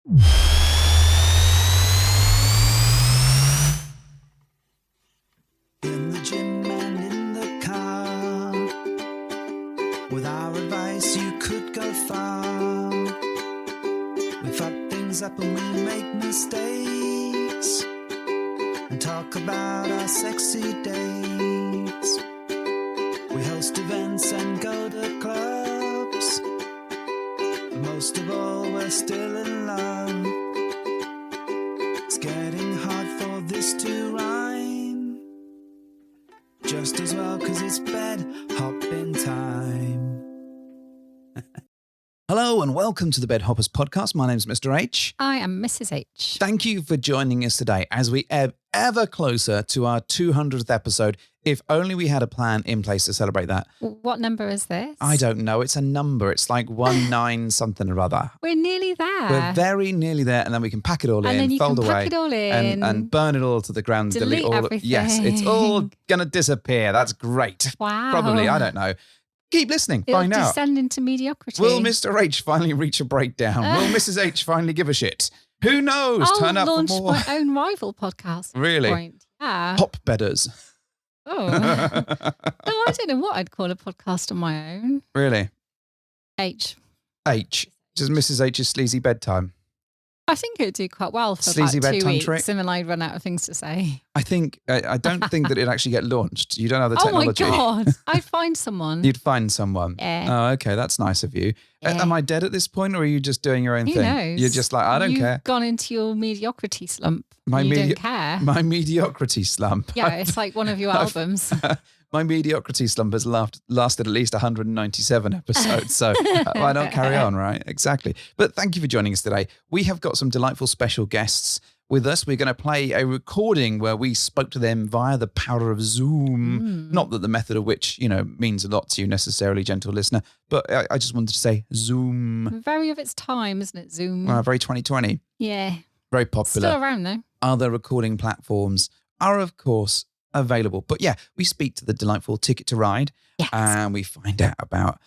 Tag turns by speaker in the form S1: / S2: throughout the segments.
S1: In the gym and in the car, with our advice you could go far. We fuck things up and we make mistakes, and talk about our sexy dates. We host events and go to clubs, but most of all we're still in love. It's getting hard for this to rhyme, just as well 'cause it's bed hopping time. Hello and welcome to the Bed Hoppers podcast. My name's Mr. H.
S2: I am Mrs. H.
S1: Thank you for joining us today as we ebb ever closer to our 200th episode. If only we had a plan in place to celebrate that.
S2: What number is this?
S1: I don't know. It's a number. It's like 19 something or other.
S2: We're nearly there.
S1: We're very nearly there, and then we can pack it all
S2: and
S1: in,
S2: then you
S1: fold
S2: can
S1: away,
S2: pack it all in.
S1: and burn it all to the ground.
S2: Delete
S1: all.
S2: everything.
S1: Yes, it's all gonna disappear. That's great.
S2: Wow.
S1: Probably. I don't know. Keep listening.
S2: It'll
S1: Find out.
S2: descend into mediocrity.
S1: Will Mr. H finally reach a breakdown? Will Mrs. H finally give a shit? Who knows?
S2: I'll
S1: Turn up
S2: launch
S1: for more.
S2: my own rival podcast.
S1: Really?
S2: Point. Yeah.
S1: Hop bedders.
S2: Oh. No, I don't know what I'd call a podcast on my own.
S1: Really?
S2: H.
S1: Just Mrs. H's sleazy bedtime.
S2: I think it would do quite well for
S1: Sleazy
S2: about 2
S1: bedtime
S2: weeks,
S1: trick?
S2: and then I'd run out of things to say.
S1: I don't think that it'd actually get launched. You don't have the technology.
S2: Oh my God. I'd find someone.
S1: You'd find someone.
S2: Yeah.
S1: Oh, okay. That's nice of you.
S2: Yeah.
S1: Am I dead at this point, or are you just doing your own
S2: Who
S1: thing?
S2: knows?
S1: You're just like, I don't
S2: You've
S1: care.
S2: gone into your mediocrity slump.
S1: My
S2: you
S1: medi-
S2: don't care.
S1: My mediocrity slump.
S2: Yeah, it's like one of your albums.
S1: My mediocrity slump has lasted at least 197 episodes, so why not carry on, right? Exactly. But thank you for joining us today. We have got some delightful special guests with us. We're going to play a recording where we spoke to them via the power of Zoom. Not that the method of which, means a lot to you necessarily, gentle listener, but I just wanted to say Zoom.
S2: Very of its time, isn't it, Zoom?
S1: Very 2020.
S2: Yeah.
S1: Very popular.
S2: Still around, though.
S1: Other recording platforms are, of course, available. But yeah, we speak to the delightful Ticket2Ride,
S2: Yes.
S1: and we find out about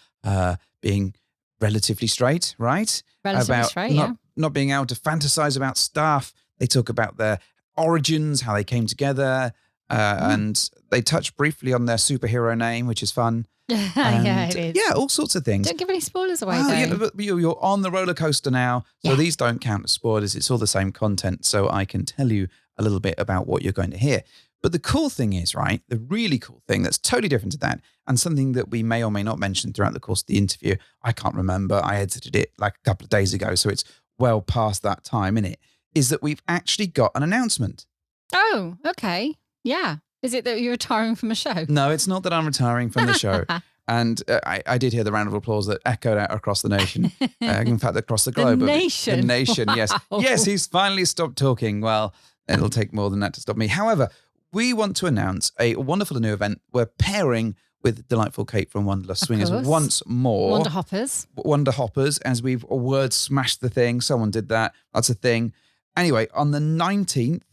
S1: being relatively straight, right?
S2: Relatively
S1: about
S2: straight, yeah.
S1: not being able to fantasize about stuff. They talk about their origins, how they came together, and they touch briefly on their superhero name, which is fun.
S2: Yeah, it is.
S1: Yeah, all sorts of things.
S2: Don't give any spoilers away,
S1: Oh,
S2: though.
S1: yeah, but you're on the roller coaster now, so
S2: Yeah.
S1: these don't count as spoilers. It's all the same content, so I can tell you a little bit about what you're going to hear. But the cool thing is, right, the really cool thing that's totally different to that, and something that we may or may not mention throughout the course of the interview, I can't remember, I edited it like a couple of days ago, so it's well past that time, innit, is that we've actually got an announcement.
S2: Oh, okay. Yeah. Is it that you're retiring from a show?
S1: No, it's not that I'm retiring from the show. And I did hear the round of applause that echoed out across the nation. In fact, across the globe.
S2: nation?
S1: The nation, yes.
S2: Wow.
S1: Yes, he's finally stopped talking. Well, it'll take more than that to stop me. However, we want to announce a wonderful new event. We're pairing with delightful Kate from Wanderlust Swingers
S2: course.
S1: once more.
S2: Wonder Hoppers.
S1: Wonder Hoppers, as we've word smashed the thing. Someone did that. That's a thing. Anyway, on the 19th,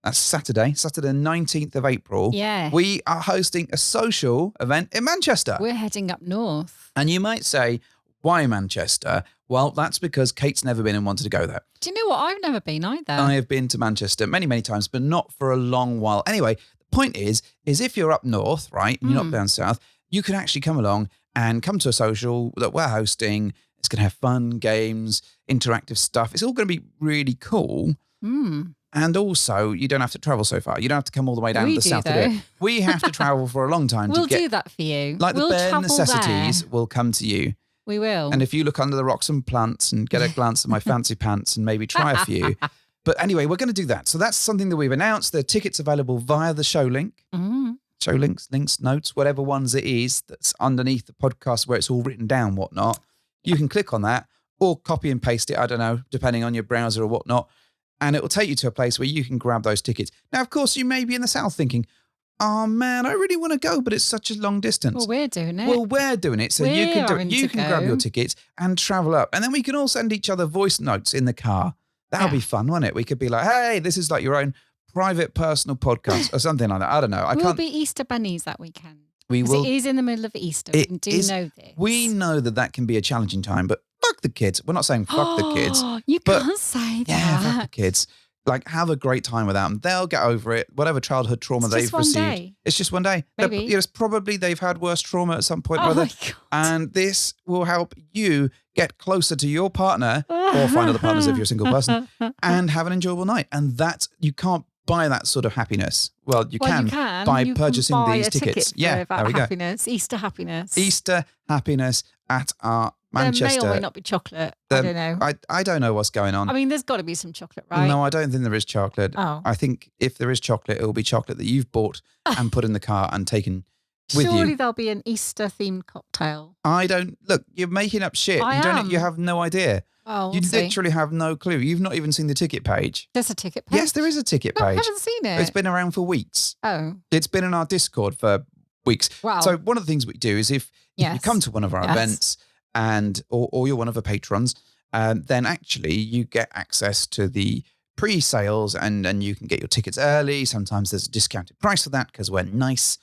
S1: that's Saturday 19th of April,
S2: Yeah.
S1: we are hosting a social event in Manchester.
S2: We're heading up north.
S1: And you might say, why Manchester? Well, that's because Kate's never been and wanted to go there.
S2: Do you know what? I've never been either.
S1: I have been to Manchester many, many times, but not for a long while. Anyway, the point is if you're up north, right, and you're not down south, you can actually come along and come to a social that we're hosting. It's going to have fun, games, interactive stuff. It's all going to be really cool. And also, you don't have to travel so far. You don't have to come all the way down to the south to do it. We have to travel for a long time
S2: We'll
S1: to get...
S2: do that for you.
S1: Like
S2: we'll
S1: the bare
S2: travel
S1: necessities
S2: there.
S1: will come to you.
S2: We will.
S1: And if you look under the rocks and plants and get a glance at my fancy pants and maybe try a few. But anyway, we're going to do that. So that's something that we've announced. There are tickets available via the show link. Show links, notes, whatever ones it is that's underneath the podcast where it's all written down, whatnot. You can click on that or copy and paste it, I don't know, depending on your browser or whatnot. And it will take you to a place where you can grab those tickets. Now, of course, you may be in the south thinking, oh man, I really want to go, but it's such a long distance.
S2: Well, we're doing it.
S1: Well, we're doing it. So you can do it. You can grab your tickets and travel up. And then we can all send each other voice notes in the car. That'll be fun, won't it? We could be like, hey, this is like your own private personal podcast or something like that. I don't know.
S2: We'll be Easter bunnies that weekend.
S1: We
S2: 'Cause
S1: will.
S2: it is in the middle of Easter.
S1: It
S2: We do
S1: is-
S2: know this.
S1: We know that can be a challenging time, but fuck the kids. We're not saying fuck the kids.
S2: You
S1: but-
S2: can't say that.
S1: Yeah, fuck the kids. Like, have a great time without them. They'll get over it. Whatever childhood trauma
S2: It's
S1: they've
S2: just one
S1: received.
S2: day.
S1: It's just one day.
S2: Maybe.
S1: It's probably they've had worse trauma at some point or
S2: Oh
S1: other.
S2: my God.
S1: And this will help you get closer to your partner or find other partners if you're a single person and have an enjoyable night. And you can't buy that sort of happiness. Well, you can by
S2: You
S1: purchasing
S2: can buy
S1: these
S2: a ticket
S1: tickets.
S2: for
S1: Yeah,
S2: that
S1: there we go.
S2: happiness. Easter happiness.
S1: Easter happiness at our Manchester.
S2: There may or may not be chocolate. I don't know.
S1: I don't know what's going on.
S2: I mean, there's got to be some chocolate, right?
S1: No, I don't think there is chocolate.
S2: Oh.
S1: I think if there is chocolate, it will be chocolate that you've bought and put in the car and taken with
S2: Surely
S1: you.
S2: there'll be an Easter-themed cocktail.
S1: I don't look. You're making up shit.
S2: I am.
S1: You have no idea.
S2: Oh,
S1: You
S2: we'll see.
S1: literally have no clue. You've not even seen the ticket page.
S2: There's a ticket page.
S1: Yes, there is a ticket
S2: No, I
S1: page.
S2: haven't seen it.
S1: It's been around for weeks.
S2: Oh,
S1: It's been in our Discord for weeks.
S2: wow.
S1: So one of the things we do is if you
S2: Yes.
S1: come to one of our
S2: Yes.
S1: events or you're one of the patrons, then actually you get access to the pre-sales and you can get your tickets early. Sometimes there's a discounted price for that because we're nice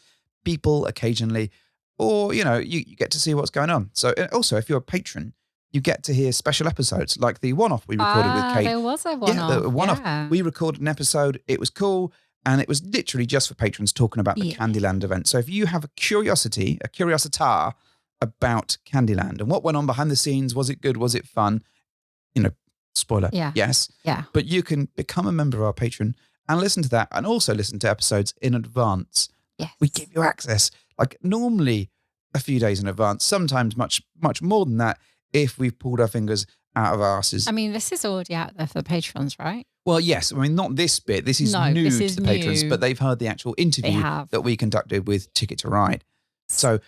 S1: people occasionally, or you get to see what's going on. So also, if you're a patron, you get to hear special episodes like the one-off we recorded with Kate.
S2: There was a one-off.
S1: Yeah, the one-off.
S2: Yeah.
S1: We recorded an episode. It was cool. And it was literally just for patrons talking about the Candyland event. So if you have a curiositar about Candyland and what went on behind the scenes, was it good? Was it fun? Spoiler, yes.
S2: Yeah.
S1: But you can become a member of our Patreon and listen to that and also listen to episodes in advance.
S2: Yes.
S1: We give you access, like normally a few days in advance, sometimes much, much more than that if we've pulled our fingers out of our asses.
S2: I mean, this is already out there for the patrons, right?
S1: Well, yes. I mean, not this bit. This is new to the patrons, but they've heard the actual interview that we conducted with Ticket2Ride. So,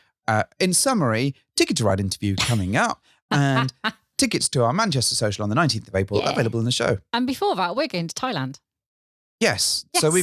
S1: in summary, Ticket2Ride interview coming up and tickets to our Manchester social on the 19th of April available in the show.
S2: And before that, we're going to Thailand.
S1: Yes. So we're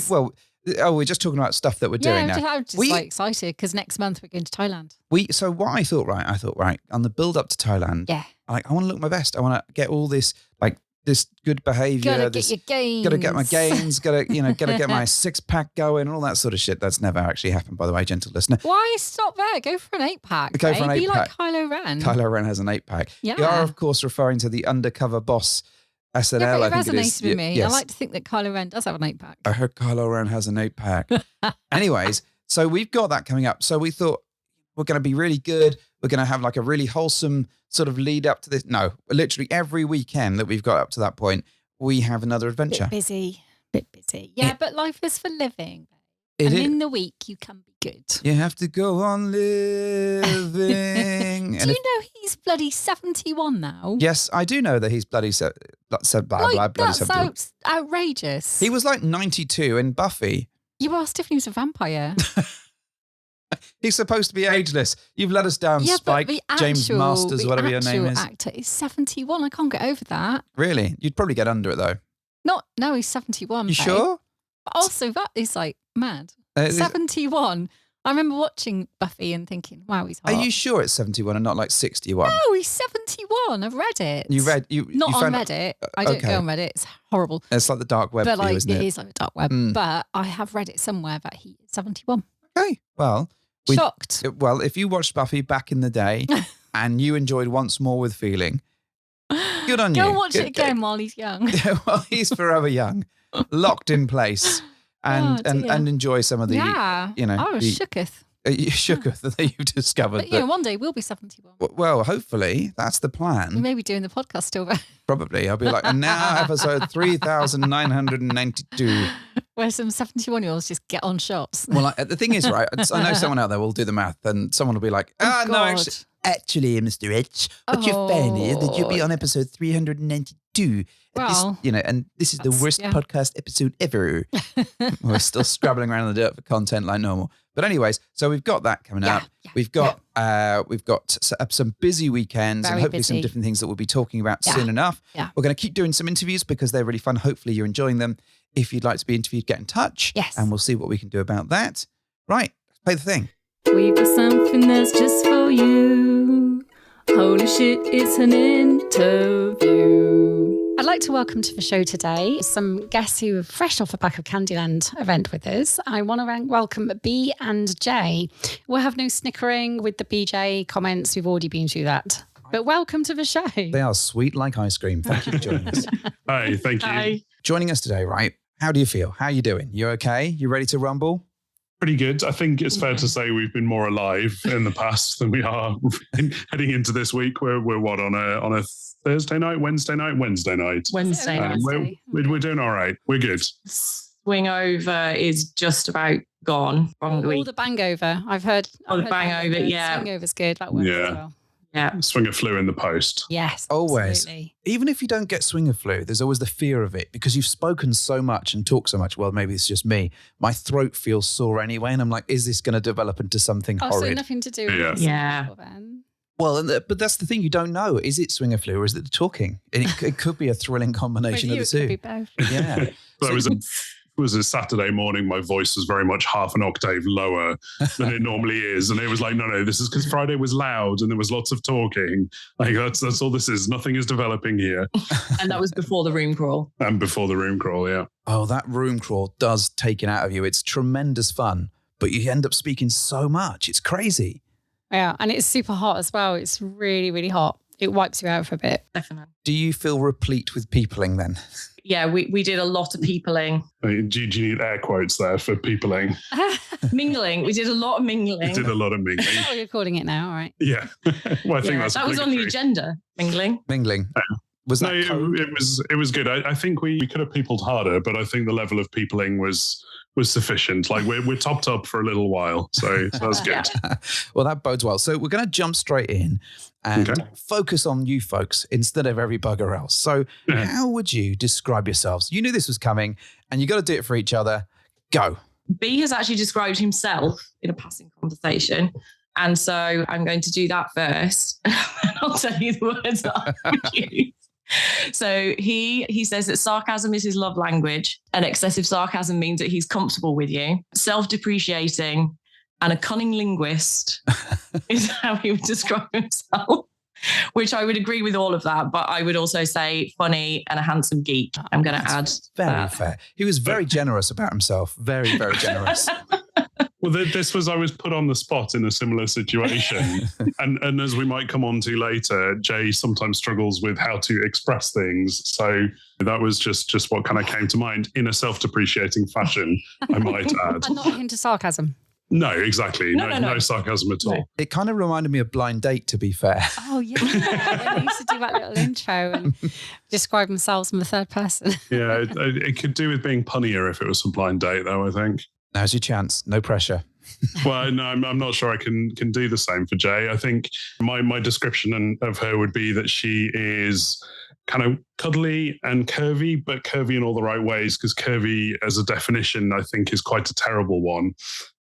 S1: just talking about stuff that we're doing now.
S2: I'm just like excited because next month we're going to Thailand.
S1: So what I thought, right, on the build up to Thailand, I want to look my best. I want to get all this, like, this good behaviour.
S2: Gotta get your gains.
S1: Gotta get my gains. Gotta get my 6-pack going and all that sort of shit. That's never actually happened, by the way, gentle listener.
S2: Why stop there? Go for an 8-pack.
S1: Go for an 8-pack.
S2: Be like Kylo Ren.
S1: Kylo Ren has an 8-pack.
S2: Yeah.
S1: You are, of course, referring to the undercover boss SNL.
S2: Yeah, but
S1: I
S2: it
S1: think it is.
S2: resonates with me.
S1: Yes.
S2: I like to think that Kylo Ren does have an 8-pack.
S1: I heard Kylo Ren has an 8-pack. Anyways, so we've got that coming up. So we thought we're going to be really good. We're going to have like a really wholesome sort of lead up to this. No, literally every weekend that we've got up to that point, we have another adventure.
S2: Bit busy. Yeah, but life is for living. In the week, you can be good.
S1: You have to go on living.
S2: Do you know he's bloody 71 now?
S1: Yes, I do know that he's bloody bloody 71.
S2: That's outrageous.
S1: He was like 92 in Buffy.
S2: You asked if he was a vampire.
S1: He's supposed to be ageless. You've let us down, Spike, James Masters, whatever your name is.
S2: The actor is 71. I can't get over that.
S1: Really? You'd probably get under it, though.
S2: No, he's 71.
S1: You sure?
S2: But also, that is like mad. 71. I remember watching Buffy and thinking, wow, he's hot.
S1: Are you sure it's 71 and not like 61?
S2: No, he's 71. I've read it. Not on Reddit. I don't go on Reddit. It's horrible.
S1: It's like the dark web for you, isn't it?
S2: It is like the dark web. But I have read it somewhere that he is 71.
S1: Okay, well.
S2: Shocked.
S1: Well, if you watched Buffy back in the day and you enjoyed Once More with Feeling, good on you.
S2: Go and watch it again while he's young.
S1: Well, he's forever young, locked in place, and enjoy some of the,
S2: I was shooketh.
S1: Shooketh that you've discovered.
S2: But, one day we'll be 71.
S1: Well, hopefully, that's the plan.
S2: We may be doing the podcast still.
S1: Probably. I'll be like, and now episode 3992.
S2: Where some 71-year-olds just get on shots.
S1: Well, the thing is, right, I know someone out there will do the math and someone will be like, no, actually, Mr. H, what you're saying is that you'll be on episode 392.
S2: Well,
S1: and this is the worst podcast episode ever. We're still scrabbling around in the dirt for content like normal. But anyways, so we've got that coming up. We've got some busy weekends and hopefully some different things that we'll be talking about soon enough.
S2: Yeah.
S1: We're going to keep doing some interviews because they're really fun. Hopefully you're enjoying them. If you'd like to be interviewed, get in touch.
S2: Yes.
S1: And we'll see what we can do about that. Right, let's play the thing.
S2: We've got something that's just for you. Holy shit, it's an interview. I'd like to welcome to the show today some guests who are fresh off the back of Candyland event with us. I want to welcome B and J. We'll have no snickering with the BJ comments. We've already been through that. But welcome to the show.
S3: They are sweet like ice cream. Thank you for joining us.
S4: Hi, thank you.
S2: Hi.
S3: Joining us today, right? How do you feel? How are you doing? You okay? You ready to rumble?
S4: Pretty good. I think it's fair to say we've been more alive in the past than we are heading into this week. We're what, on a Thursday night, Wednesday night? Wednesday night. We're doing all right. We're good.
S5: Swing over is just about gone from the week.
S2: All the bang over. I've heard.
S5: The bang over, yeah.
S2: Swing over's good. That works as well.
S5: Yeah.
S4: Swinger flu in the post.
S2: Yes.
S3: Always.
S2: Absolutely.
S3: Even if you don't get swinger flu, there's always the fear of it because you've spoken so much and talked so much. Well, maybe it's just me. My throat feels sore anyway. And I'm like, is this going to develop into something horrid?
S2: So nothing to do with then.
S3: Well, but that's the thing. You don't know. Is it swinger flu or is it the talking? It could be a thrilling combination of the two.
S2: It could be both.
S3: Yeah.
S4: It was a Saturday morning. My voice was very much half an octave lower than it normally is. And it was like, no, this is because Friday was loud and there was lots of talking. Like that's all this is. Nothing is developing here.
S5: And that was before the room crawl.
S4: And before the room crawl, yeah.
S3: Oh, that room crawl does take it out of you. It's tremendous fun, but you end up speaking so much. It's crazy.
S2: Yeah. And it's super hot as well. It's really, really hot. It wipes you out for a bit.
S5: Definitely.
S3: Do you feel replete with peopling then?
S5: Yeah, we did a lot of peopling.
S4: I mean, do you need air quotes there for peopling?
S5: Mingling. We did a lot of mingling.
S4: We did a lot of mingling.
S2: Oh, you're calling it now. All right.
S4: Yeah. Well, I think
S5: that was on the agenda. Mingling.
S3: Was that
S4: it was good. I think we could have peopled harder, but I think the level of peopling was sufficient. Like we're topped up for a little while. So that's good.
S3: Well, that bodes well. So we're going to jump straight in and focus on you folks instead of every bugger else. So how would you describe yourselves? You knew this was coming and you got to do it for each other. Go.
S5: B has actually described himself in a passing conversation. And so I'm going to do that first. And I'll tell you the words that I would use. So he says that sarcasm is his love language, and excessive sarcasm means that he's comfortable with you. Self-depreciating and a cunning linguist is how he would describe himself, which I would agree with all of that. But I would also say funny and a handsome geek. I'm going to add
S3: very fair. He was very generous about himself. Very, very generous.
S4: Well, I was put on the spot in a similar situation. and as we might come on to later, Jay sometimes struggles with how to express things. So that was just what kind of came to mind in a self-depreciating fashion, I might add.
S2: And not into sarcasm.
S4: No, exactly. No sarcasm at all.
S3: No. It kind of reminded me of Blind Date, to be fair.
S2: Oh, yeah. When they used to do that little intro and describe themselves in the third person.
S4: Yeah, it could do with being punnier if it was for Blind Date, though, I think.
S3: Now's your chance. No pressure.
S4: Well, no, I'm not sure I can do the same for Jay. I think my description of her would be that she is kind of cuddly and curvy, but curvy in all the right ways, because curvy as a definition, I think, is quite a terrible one.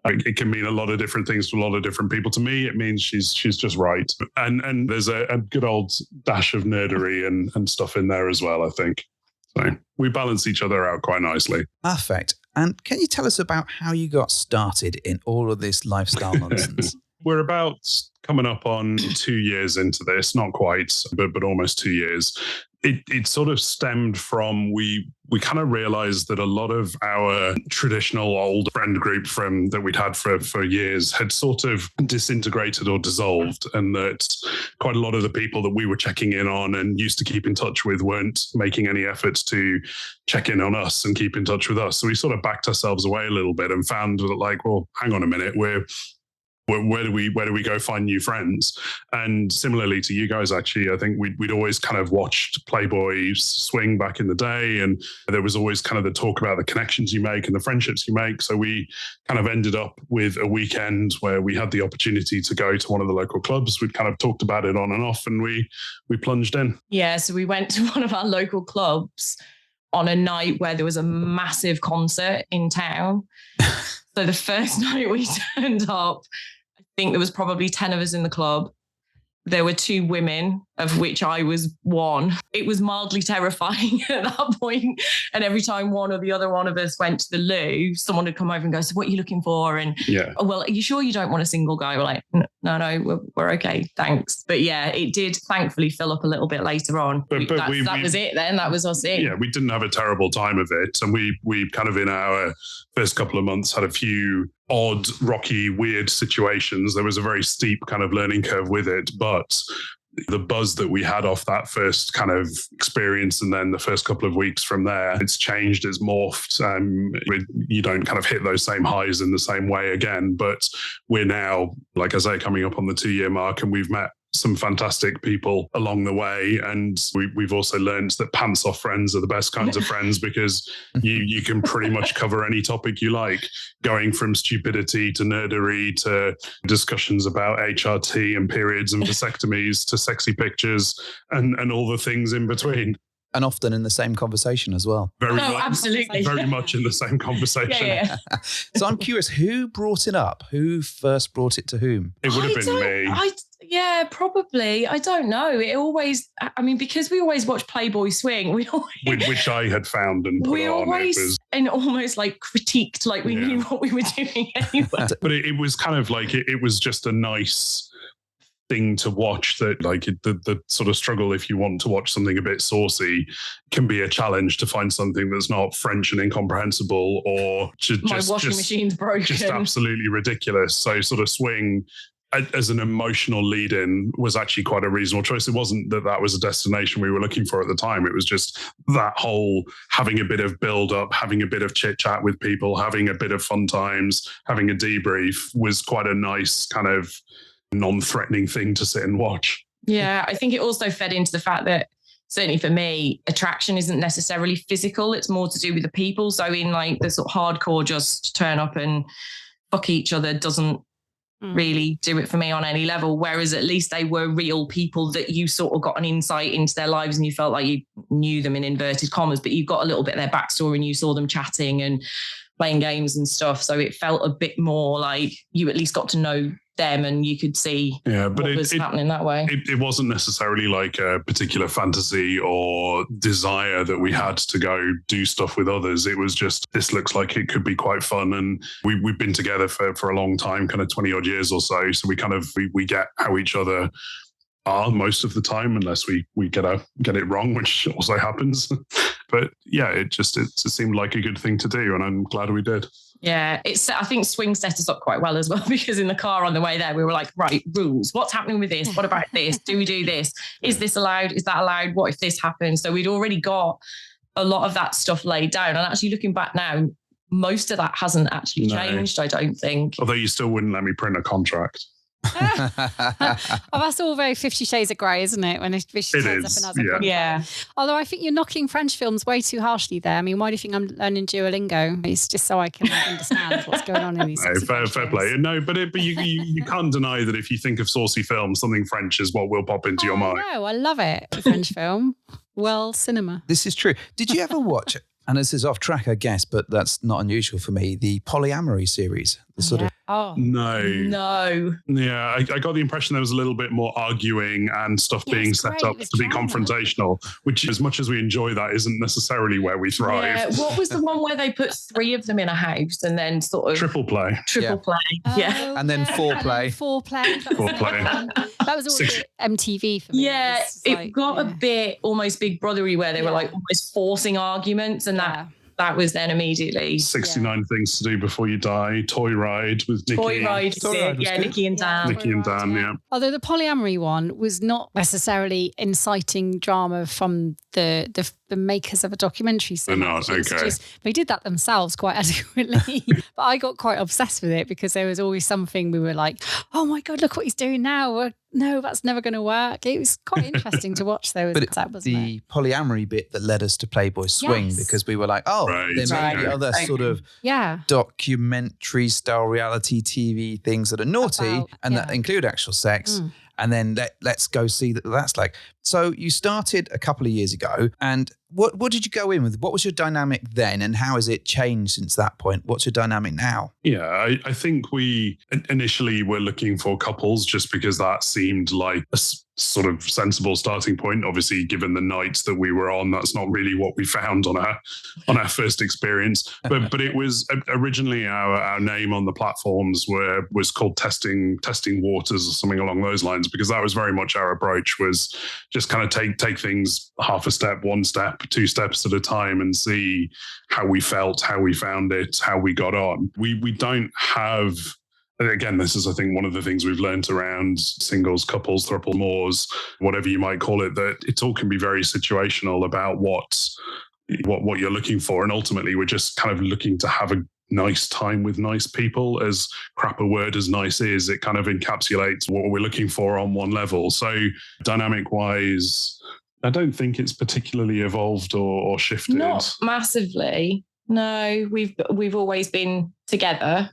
S4: It can mean a lot of different things to a lot of different people. To me, it means she's just right. And there's a good old dash of nerdery and stuff in there as well, I think. So we balance each other out quite nicely.
S3: Perfect. And can you tell us about how you got started in all of this lifestyle nonsense?
S4: We're about coming up on 2 years into this, not quite, but almost 2 years. It sort of stemmed from we kind of realized that a lot of our traditional old friend group that we'd had for years had sort of disintegrated or dissolved, and that quite a lot of the people that we were checking in on and used to keep in touch with weren't making any efforts to check in on us and keep in touch with us. So we sort of backed ourselves away a little bit and found that, like, well, hang on a minute, where do we go find new friends? And similarly to you guys, actually, I think we'd always kind of watched Playboy swing back in the day, and there was always kind of the talk about the connections you make and the friendships you make. So we kind of ended up with a weekend where we had the opportunity to go to one of the local clubs. We'd kind of talked about it on and off, and we plunged in.
S5: Yeah, so we went to one of our local clubs on a night where there was a massive concert in town. So the first night we turned up, I think there was probably 10 of us in the club. There were 2 women of which I was one. It was mildly terrifying at that point. And every time one or the other one of us went to the loo, someone would come over and go, so what are you looking for? And, oh, well, are you sure you don't want a single guy? We're like, no, we're okay, thanks. But yeah, it did thankfully fill up a little bit later on. But that was it then. That was us in.
S4: Yeah, we didn't have a terrible time of it. And we kind of in our first couple of months had a few odd, rocky, weird situations. There was a very steep kind of learning curve with it, but the buzz that we had off that first kind of experience and then the first couple of weeks from there, it's changed, it's morphed. You don't kind of hit those same highs in the same way again, but we're now, like I say, coming up on the 2-year mark, and we've met some fantastic people along the way. And we've also learned that pants off friends are the best kinds of friends, because you can pretty much cover any topic you like, going from stupidity to nerdery to discussions about HRT and periods and vasectomies to sexy pictures and all the things in between.
S3: And often in the same conversation as well.
S5: Absolutely.
S4: Very much in the same conversation.
S5: Yeah.
S3: So I'm curious, who brought it up? Who first brought it to whom?
S4: It would have been me.
S5: Yeah, probably. I don't know. It always, because we always watch Playboy Swing,
S4: which I had found and put
S5: we
S4: on.
S5: Always and almost like critiqued, like we knew what we were doing anyway.
S4: But it was kind of like, it was just a nice thing to watch, that like the sort of struggle, if you want to watch something a bit saucy, can be a challenge to find something that's not French and incomprehensible or
S5: my washing machine's broken,
S4: just absolutely ridiculous. So sort of Swing as an emotional lead-in was actually quite a reasonable choice. It wasn't that was a destination we were looking for at the time. It was just that whole having a bit of build-up, having a bit of chit-chat with people, having a bit of fun times, having a debrief was quite a nice kind of non-threatening thing to sit and watch.
S5: Yeah, I think it also fed into the fact that, certainly for me, attraction isn't necessarily physical. It's more to do with the people. So in like the sort of hardcore just turn up and fuck each other doesn't really do it for me on any level. Whereas at least they were real people that you sort of got an insight into their lives and you felt like you knew them in inverted commas, but you got a little bit of their backstory and you saw them chatting and playing games and stuff. So it felt a bit more like you at least got to know them and you could see what was happening that way.
S4: It wasn't necessarily like a particular fantasy or desire that we had to go do stuff with others. It was just, this looks like it could be quite fun. And we've been together for a long time, kind of 20 odd years or so. So we kind of, we get how each other are most of the time, unless we get it wrong, which also happens. But yeah, it just seemed like a good thing to do. And I'm glad we did.
S5: Yeah, I think Swing set us up quite well as well, because in the car on the way there, we were like, right, rules. What's happening with this? What about this? Do we do this? Is this allowed? Is that allowed? What if this happens? So we'd already got a lot of that stuff laid down. And actually looking back now, most of that hasn't actually changed, I don't think.
S4: Although you still wouldn't let me print a contract.
S2: That's all very 50 Shades of Grey, isn't it? When it turns up and has a contract.
S5: Yeah.
S2: Although I think you're knocking French films way too harshly there. I mean, why do you think I'm learning Duolingo? It's just so I can understand what's going on in these.
S4: Fair play. No, but you can't deny that if you think of saucy films, something French is what will pop into your mind.
S2: No, I love it. A French film. Well, cinema.
S3: This is true. Did you ever watch, and this is off track, I guess, but that's not unusual for me, the polyamory series? The sort of.
S2: Oh.
S4: No. Yeah, I got the impression there was a little bit more arguing and stuff being set up to be confrontational, which, as much as we enjoy that, isn't necessarily where we thrive.
S5: Yeah. What was the one where they put 3 of them in a house and then sort of
S4: triple play?
S5: Yeah.
S3: And then foreplay.
S2: That was all MTV for me.
S5: Yeah, it got a bit almost Big Brothery, where they were like almost forcing arguments, and that was then immediately
S4: 69 Things to Do Before You Die, Toy Ride with Nikki.
S5: Toy Ride, Nikki and Dan.
S4: Nikki and Dan, yeah.
S2: Although the polyamory one was not necessarily inciting drama from the makers of a documentary so much. They did that themselves quite adequately. But I got quite obsessed with it because there was always something we were like, oh my God, look what he's doing now. No, that's never going to work. It was quite interesting to watch though.
S3: But the polyamory bit that led us to Playboy Swing, because we were like, there may be other sort of documentary style reality TV things that are naughty that include actual sex. And then let's go see that's like. So you started a couple of years ago, and what did you go in with? What was your dynamic then, and how has it changed since that point? What's your dynamic now?
S4: Yeah, I think we initially were looking for couples just because that seemed like a sort of sensible starting point. Obviously, given the nights that we were on, that's not really what we found on our first experience. But it was originally our name on the platforms was called testing waters or something along those lines, because that was very much our approach, was just kind of take things half a step, one step, two steps at a time, and see how we felt, how we found it, how we got on. We don't have. Again, this is, I think, one of the things we've learned around singles, couples, throuple, mores, whatever you might call it, that it all can be very situational about what you're looking for. And ultimately, we're just kind of looking to have a nice time with nice people. As crap a word as nice is, it kind of encapsulates what we're looking for on one level. So dynamic-wise, I don't think it's particularly evolved or shifted.
S5: Not massively. No, we've always been together.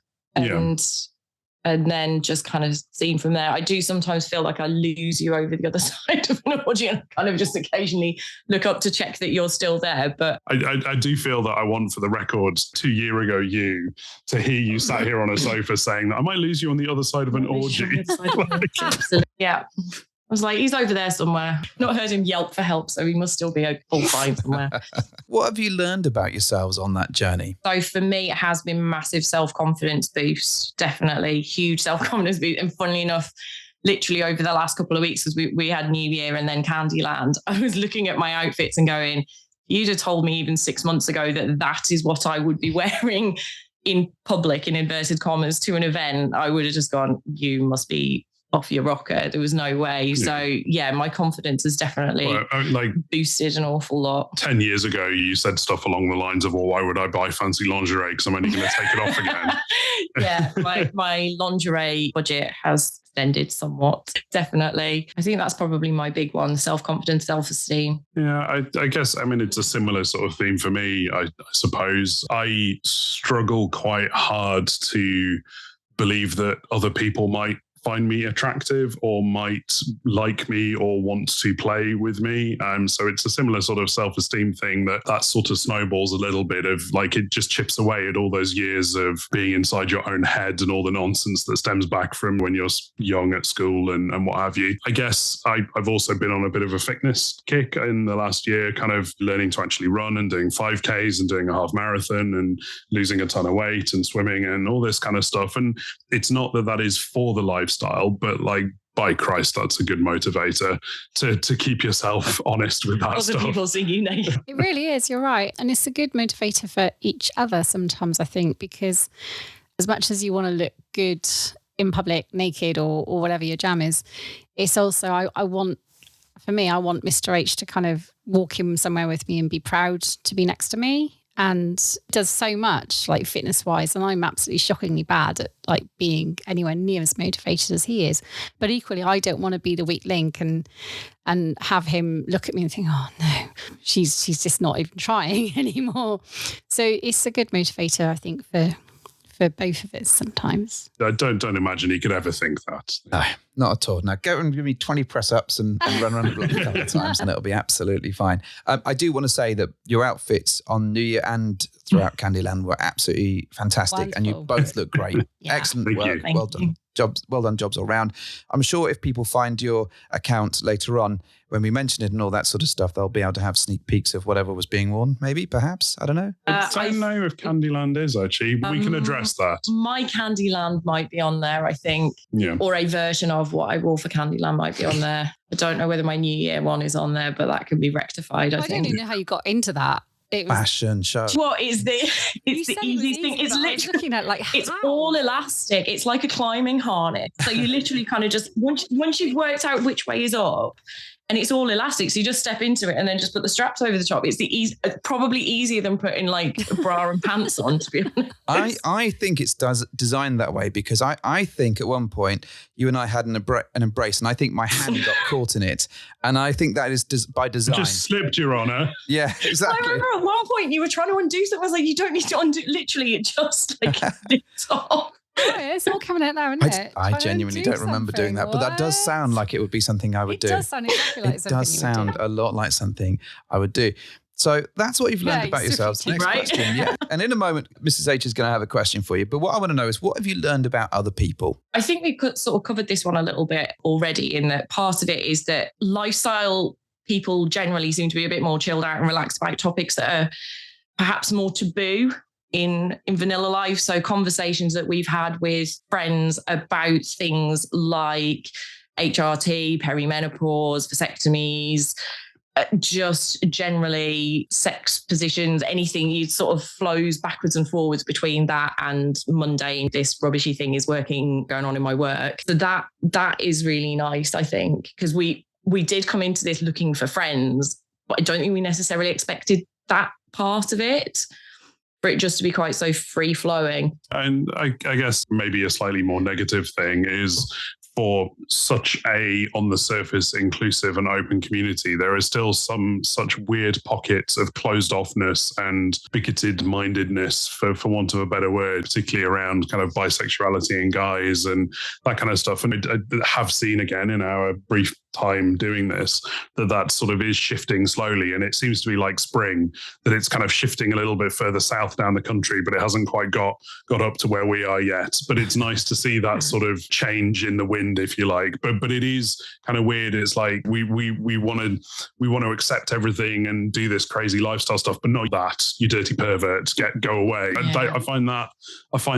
S5: And then just kind of seen from there. I do sometimes feel like I lose you over the other side of an audience, kind of just occasionally look up to check that you're still there. But
S4: I do feel that I want, for the record, 2 years ago, you to hear you sat here on a sofa saying that I might lose you on the other side of an orgy.
S5: Yeah. I was like, he's over there somewhere. Not heard him yelp for help, so he must still be all fine somewhere.
S3: What have you learned about yourselves on that journey?
S5: So for me, it has been massive self-confidence boost, definitely huge self-confidence boost. And funnily enough, literally over the last couple of weeks, as we had New Year and then Candyland, I was looking at my outfits and going, you'd have told me even 6 months ago that is what I would be wearing in public, in inverted commas, to an event, I would have just gone, you must be off your rocker. There was no way. Yeah. So yeah, my confidence has definitely boosted an awful lot.
S4: 10 years ago, you said stuff along the lines of, well, why would I buy fancy lingerie? Because I'm only going to take it off again.
S5: Yeah, my lingerie budget has extended somewhat. Definitely. I think that's probably my big one, self-confidence, self-esteem.
S4: Yeah, I guess, I mean, it's a similar sort of theme for me, I suppose. I struggle quite hard to believe that other people might find me attractive or might like me or want to play with me. So it's a similar sort of self-esteem thing that sort of snowballs a little bit of, like, it just chips away at all those years of being inside your own head and all the nonsense that stems back from when you're young at school and what have you. I guess I've also been on a bit of a fitness kick in the last year, kind of learning to actually run and doing 5Ks and doing a half marathon and losing a ton of weight and swimming and all this kind of stuff. And it's not that is for the lifestyle, but like, by Christ, that's a good motivator to keep yourself honest with that stuff.
S5: Other people see you naked.
S2: It really is, you're right. And it's a good motivator for each other sometimes, I think, because as much as you want to look good in public, naked or whatever your jam is, it's also, I want Mr. H to kind of walk in somewhere with me and be proud to be next to me. And does so much, like, fitness wise, and I'm absolutely shockingly bad at like being anywhere near as motivated as he is. But equally, I don't want to be the weak link and have him look at me and think, oh no, she's just not even trying anymore. So it's a good motivator, I think, for both of us sometimes.
S4: I don't imagine he could ever think that.
S3: No, not at all. Now go and give me 20 press-ups and run around the block a couple of times and it'll be absolutely fine. I do want to say that your outfits on New Year and throughout Candyland were absolutely fantastic. Wonderful. And you both look great. Yeah. Excellent work. Well done. Well done jobs all round. I'm sure if people find your account later on, when we mention it and all that sort of stuff, they'll be able to have sneak peeks of whatever was being worn, maybe, perhaps. I don't know.
S4: I don't know if Candyland is, actually. We can address that.
S5: My Candyland might be on there, I think. Yeah. Or a version of what I wore for Candyland might be on there. I don't know whether my New Year one is on there, but that can be rectified, I think.
S2: I don't even know how you got into that.
S3: It was, fashion show.
S5: What is the easiest thing? It's literally
S2: looking at, like,
S5: it's all elastic. It's like a climbing harness. So you literally kind of just once you've worked out which way is up, and it's all elastic, so you just step into it and then just put the straps over the top. It's probably easier than putting like a bra and pants on, to be honest.
S3: I think it's designed that way because I think at one point you and I had an embrace, and I think my hand got caught in it, and I think that is by design.
S4: Just slipped, Your Honour.
S3: Yeah, exactly.
S5: I remember at one point you were trying to undo something. I was like, you don't need to undo. Literally, it just like dipped off.
S2: Oh, it's all coming out now, isn't it?
S3: I genuinely don't remember doing that, but that does sound like it would be something I would do.
S2: It does sound exactly like something.
S3: It does sound a lot like something I would do. So that's what you've learned about yourselves. Next
S5: right?
S3: question. Yeah. And in a moment, Mrs. H is going to have a question for you. But what I want to know is, what have you learned about other people?
S5: I think we've sort of covered this one a little bit already, in that part of it is that lifestyle people generally seem to be a bit more chilled out and relaxed about topics that are perhaps more taboo in vanilla life. So conversations that we've had with friends about things like HRT, perimenopause, vasectomies, just generally sex positions, anything, you sort of flows backwards and forwards between that and mundane, this rubbishy thing is going on in my work. So that is really nice, I think, because we did come into this looking for friends, but I don't think we necessarily expected that part of it, for it just to be quite so free flowing.
S4: And I guess maybe a slightly more negative thing is, for such a, on the surface, inclusive and open community, there are still some such weird pockets of closed offness and bigoted mindedness, for want of a better word, particularly around kind of bisexuality in guys and that kind of stuff. And I have seen, again, in our brief time doing this, that sort of is shifting slowly. And it seems to be like spring, that it's kind of shifting a little bit further south down the country, but it hasn't quite got up to where we are yet. But it's nice to see that sort of change in the wind, if you like. But it is kind of weird. It's like we want to accept everything and do this crazy lifestyle stuff, but not that, you dirty pervert, go away.
S5: Yeah.
S4: I find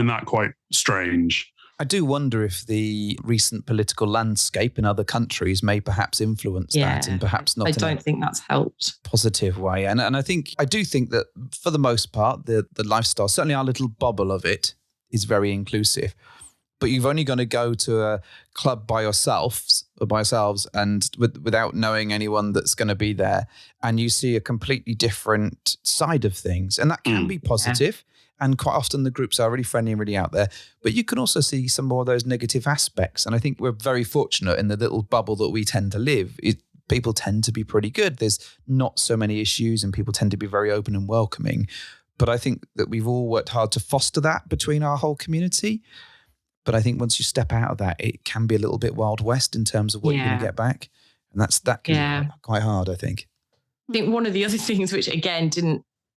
S4: that quite strange.
S3: I do wonder if the recent political landscape in other countries may perhaps influence that, and perhaps not.
S5: I don't think that's helped.
S3: Positive way. And I do think that for the most part, the lifestyle, certainly our little bubble of it, is very inclusive. But you've only got to go to a club by yourselves and without knowing anyone that's going to be there, and you see a completely different side of things. And that can be positive. Yeah. And quite often the groups are really friendly and really out there. But you can also see some more of those negative aspects. And I think we're very fortunate in the little bubble that we tend to live. People tend to be pretty good. There's not so many issues and people tend to be very open and welcoming. But I think that we've all worked hard to foster that between our whole community. But I think once you step out of that, it can be a little bit Wild West in terms of what you're going to get back. And that can be quite hard, I think.
S5: I think one of the other things which, again,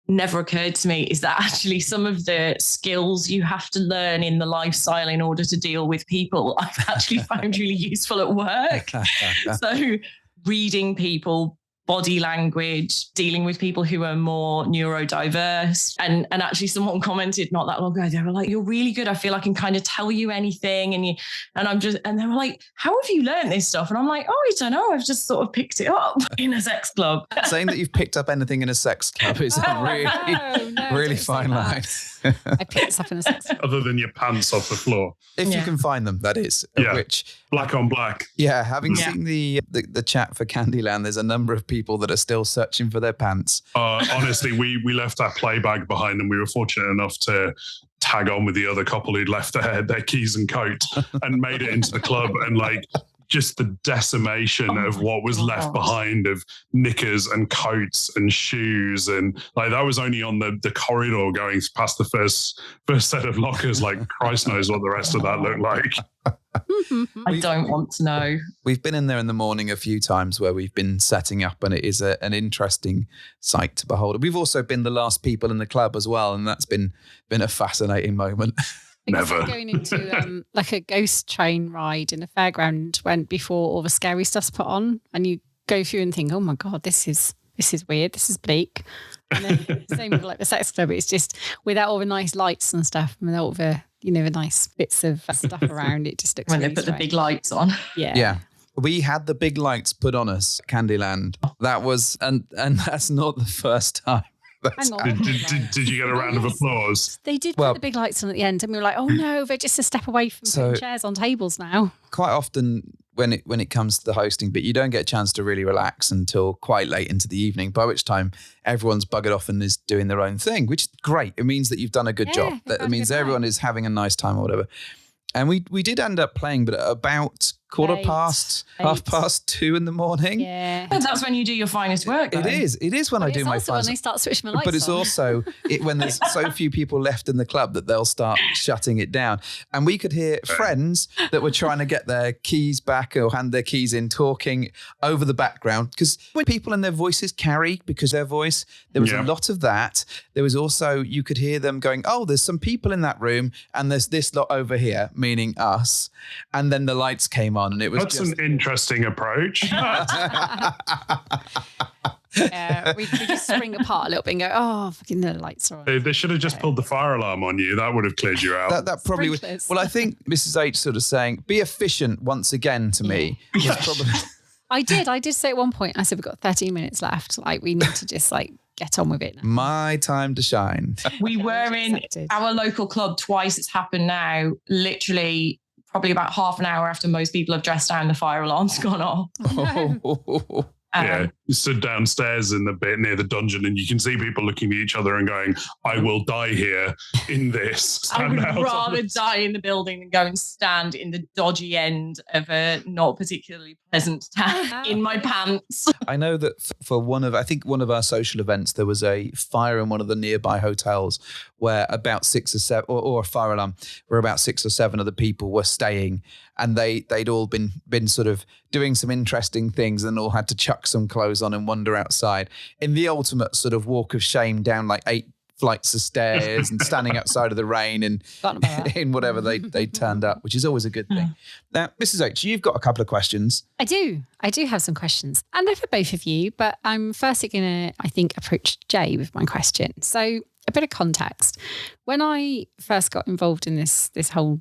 S5: never occurred to me is that actually some of the skills you have to learn in the lifestyle in order to deal with people, I've actually found really useful at work. So reading people, body language, dealing with people who are more neurodiverse. And actually someone commented not that long ago, they were like, "You're really good. I feel I can kind of tell you anything." And they were like, "How have you learned this stuff?" And I'm like, "Oh, I don't know. I've just sort of picked it up in a sex club."
S3: Saying that you've picked up anything in a sex club is a really fine line.
S2: I picked this up in a sex club.
S4: Other than your pants off the floor.
S3: If you can find them, that is.
S4: Yeah.
S3: Which,
S4: black on black.
S3: Yeah, having seen the chat for Candyland, there's a number of people that are still searching for their pants.
S4: Honestly, we left our play bag behind, and we were fortunate enough to tag on with the other couple who'd left their keys and coat and made it into the club. And just the decimation of what was left behind of knickers and coats and shoes. And that was only on the corridor going past the first set of lockers. Christ knows what the rest of that looked like.
S5: I don't want to know.
S3: We've been in there in the morning a few times where we've been setting up, and it is an interesting sight to behold. We've also been the last people in the club as well, and that's been a fascinating moment.
S4: Never.
S2: Going into a ghost train ride in a fairground went before all the scary stuff's put on, and you go through and think, "Oh my God, this is weird. This is bleak." And then same with the sex club. It's just without all the nice lights and stuff, and without all the the nice bits of stuff around. It just looks
S5: when
S2: really
S5: they put
S2: strange.
S5: the big lights on.
S3: Yeah. We had the big lights put on us, Candyland. That was, and that's not the first time.
S2: Hang on.
S4: Did you get a round of applause?
S2: They did put the big lights on at the end, and we were like, "Oh no, they're just a step away from putting chairs on tables now."
S3: Quite often, when it comes to the hosting, but you don't get a chance to really relax until quite late into the evening. By which time everyone's buggered off and is doing their own thing, which is great. It means that you've done a good job. That means everyone is having a nice time or whatever. And we did end up playing, but at about quarter past, 2:30 in the morning.
S2: Yeah.
S5: That's when you do your finest work, though.
S3: It is when I do my
S2: It's also
S3: finest.
S2: when they start switching my lights
S3: But it's
S2: on.
S3: also when there's so few people left in the club that they'll start shutting it down. And we could hear friends that were trying to get their keys back or hand their keys in talking over the background. Because when people and their voices carry because their voice, there was a lot of that. There was also, you could hear them going, oh, there's some people in that room and there's this lot over here, meaning us. And then the lights came on and it was
S4: That's an interesting approach.
S2: We just spring apart a little bit and go, oh, fucking the lights are on.
S4: They should have just pulled the fire alarm on you. That would have cleared you out.
S3: That probably was. Well, I think Mrs. H sort of saying, be efficient once again to me. Was probably...
S2: I did say at one point, I said, we've got 13 minutes left. Like, we need to just get on with it now.
S3: My time to shine.
S5: We were in our local club twice. It's happened now, literally probably about half an hour after most people have dressed down, the fire alarm's gone off.
S4: You stood downstairs in the bit near the dungeon and you can see people looking at each other and going, I will die here in this.
S5: I would rather die in the building than go and stand in the dodgy end of a not particularly pleasant town in my pants.
S3: I know that for one of our social events, there was a fire in one of the nearby hotels where about 6 or 7, or a fire alarm, where about 6 or 7 of the people were staying, and they'd all been sort of doing some interesting things and all had to chuck some clothes on and wander outside in the ultimate sort of walk of shame down 8 flights of stairs and standing outside of the rain and in whatever they turned up, which is always a good thing. Now, Mrs. H, you've got a couple of questions.
S2: I do have some questions, and they're for both of you, but I'm firstly going to, I think, approach Jay with my question. So a bit of context. When I first got involved in this whole,